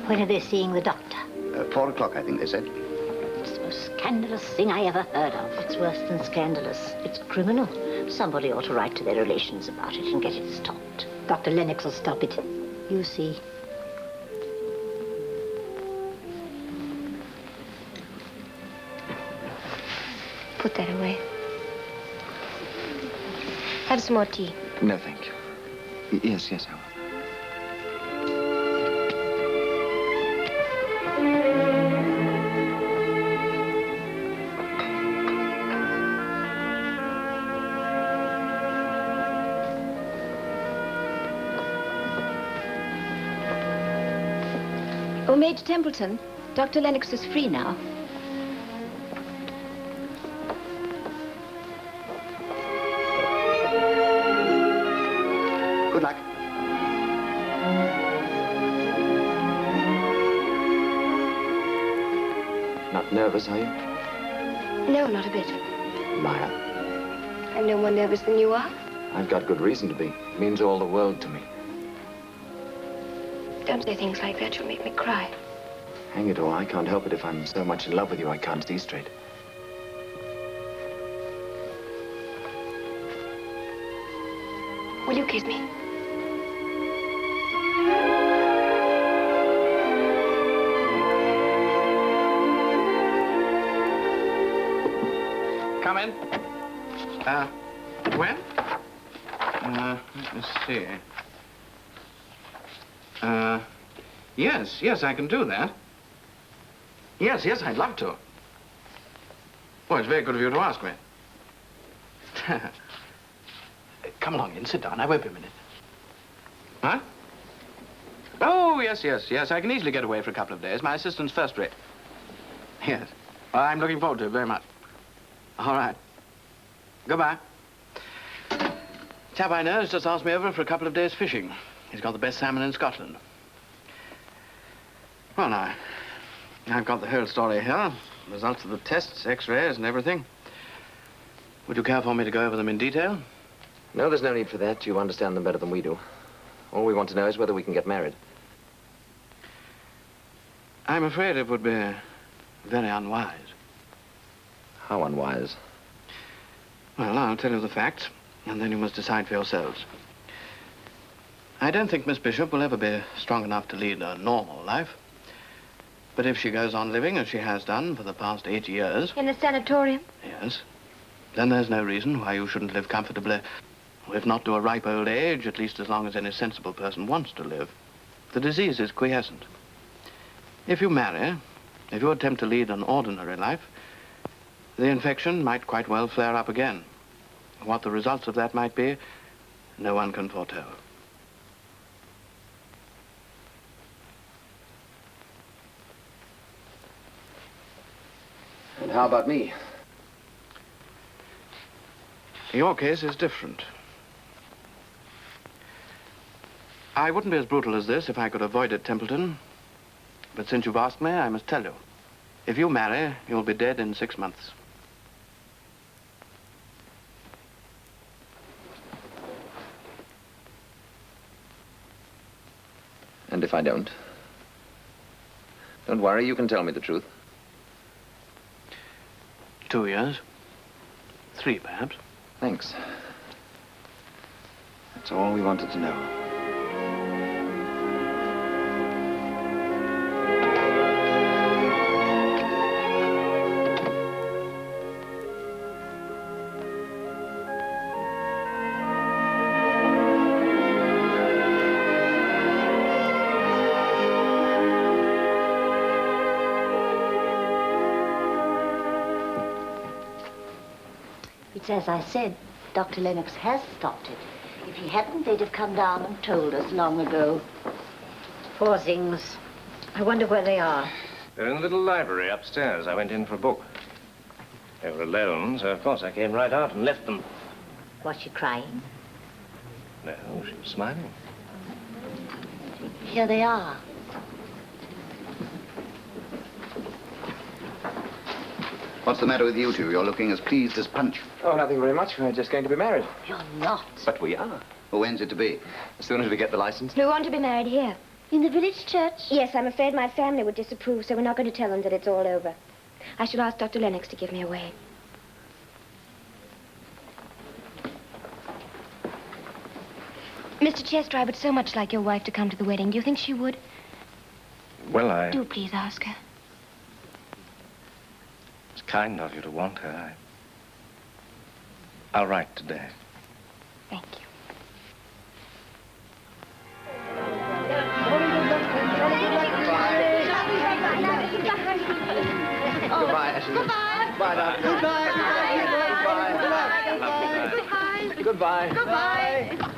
When are they seeing the doctor? 4 o'clock, I think they said. It's the most scandalous thing I ever heard of. It's worse than scandalous. It's criminal. Somebody ought to write to their relations about it and get it stopped. Dr. Lennox will stop it. You see. Put that away. Have some more tea. No, thank you. Yes, I will. Oh, Major Templeton, Dr. Lennox is free now. Good luck. Not nervous, are you? No, not a bit. Liar. I'm no more nervous than you are. I've got good reason to be. It means all the world to me. Don't say things like that. You'll make me cry. Hang it all, I can't help it if I'm so much in love with you I can't see straight. Will you kiss me? Come in. When? Let me see. Yes, I can do that. Yes, I'd love to. Well, it's very good of you to ask me. Come along in, sit down. I won't be a minute. Huh? Oh, yes, I can easily get away for a couple of days. My assistant's first rate. Yes. Well, I'm looking forward to it very much. All right. Goodbye. Chap I know has just asked me over for a couple of days fishing. He's got the best salmon in Scotland. Well, now, I've got the whole story here. Results of the tests, x-rays, and everything. Would you care for me to go over them in detail? No, there's no need for that. You understand them better than we do. All we want to know is whether we can get married. I'm afraid it would be very unwise. How unwise? Well, I'll tell you the facts, and then you must decide for yourselves. I don't think Miss Bishop will ever be strong enough to lead a normal life. But if she goes on living as she has done for the past 8 years... In the sanatorium? Yes. Then there's no reason why you shouldn't live comfortably. If not to a ripe old age, at least as long as any sensible person wants to live. The disease is quiescent. If you marry, if you attempt to lead an ordinary life, the infection might quite well flare up again. What the results of that might be, no one can foretell. And how about me? Your case is different. I wouldn't be as brutal as this if I could avoid it, Templeton. But since you've asked me, I must tell you. If you marry, you'll be dead in 6 months. And if I don't? Don't worry, you can tell me the truth. 2 years. 3, perhaps. Thanks. That's all we wanted to know. It's as I said, Dr. Lennox has stopped it. If he hadn't, they'd have come down and told us long ago. Poor things. I wonder where they are. They're in the little library upstairs. I went in for a book. They were alone, so of course I came right out and left them. Was she crying? No, she was smiling. Here they are. What's the matter with you two? You're looking as pleased as Punch. Oh, nothing very much. We're just going to be married. You're not. But we are. Well, when's it to be? As soon as we get the license. We want to be married here. In the village church? Yes, I'm afraid my family would disapprove, so we're not going to tell them that it's all over. I shall ask Dr. Lennox to give me away. Mr. Chester, I would so much like your wife to come to the wedding. Do you think she would? Well, Do please ask her. It's kind of you to want her. I'll write today. Thank you. Goodbye, Ashley. Goodbye, Doctor. Goodbye. Goodbye. Goodbye.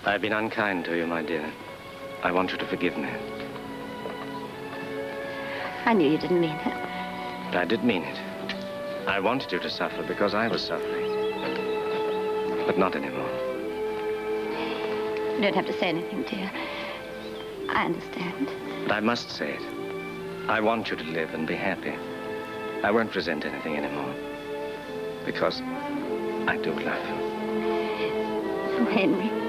I've been unkind to you, my dear. I want you to forgive me. I knew you didn't mean it. But I did mean it. I wanted you to suffer because I was suffering. But not anymore. You don't have to say anything, dear. I understand. But I must say it. I want you to live and be happy. I won't resent anything anymore. Because I do love you. Oh, Henry.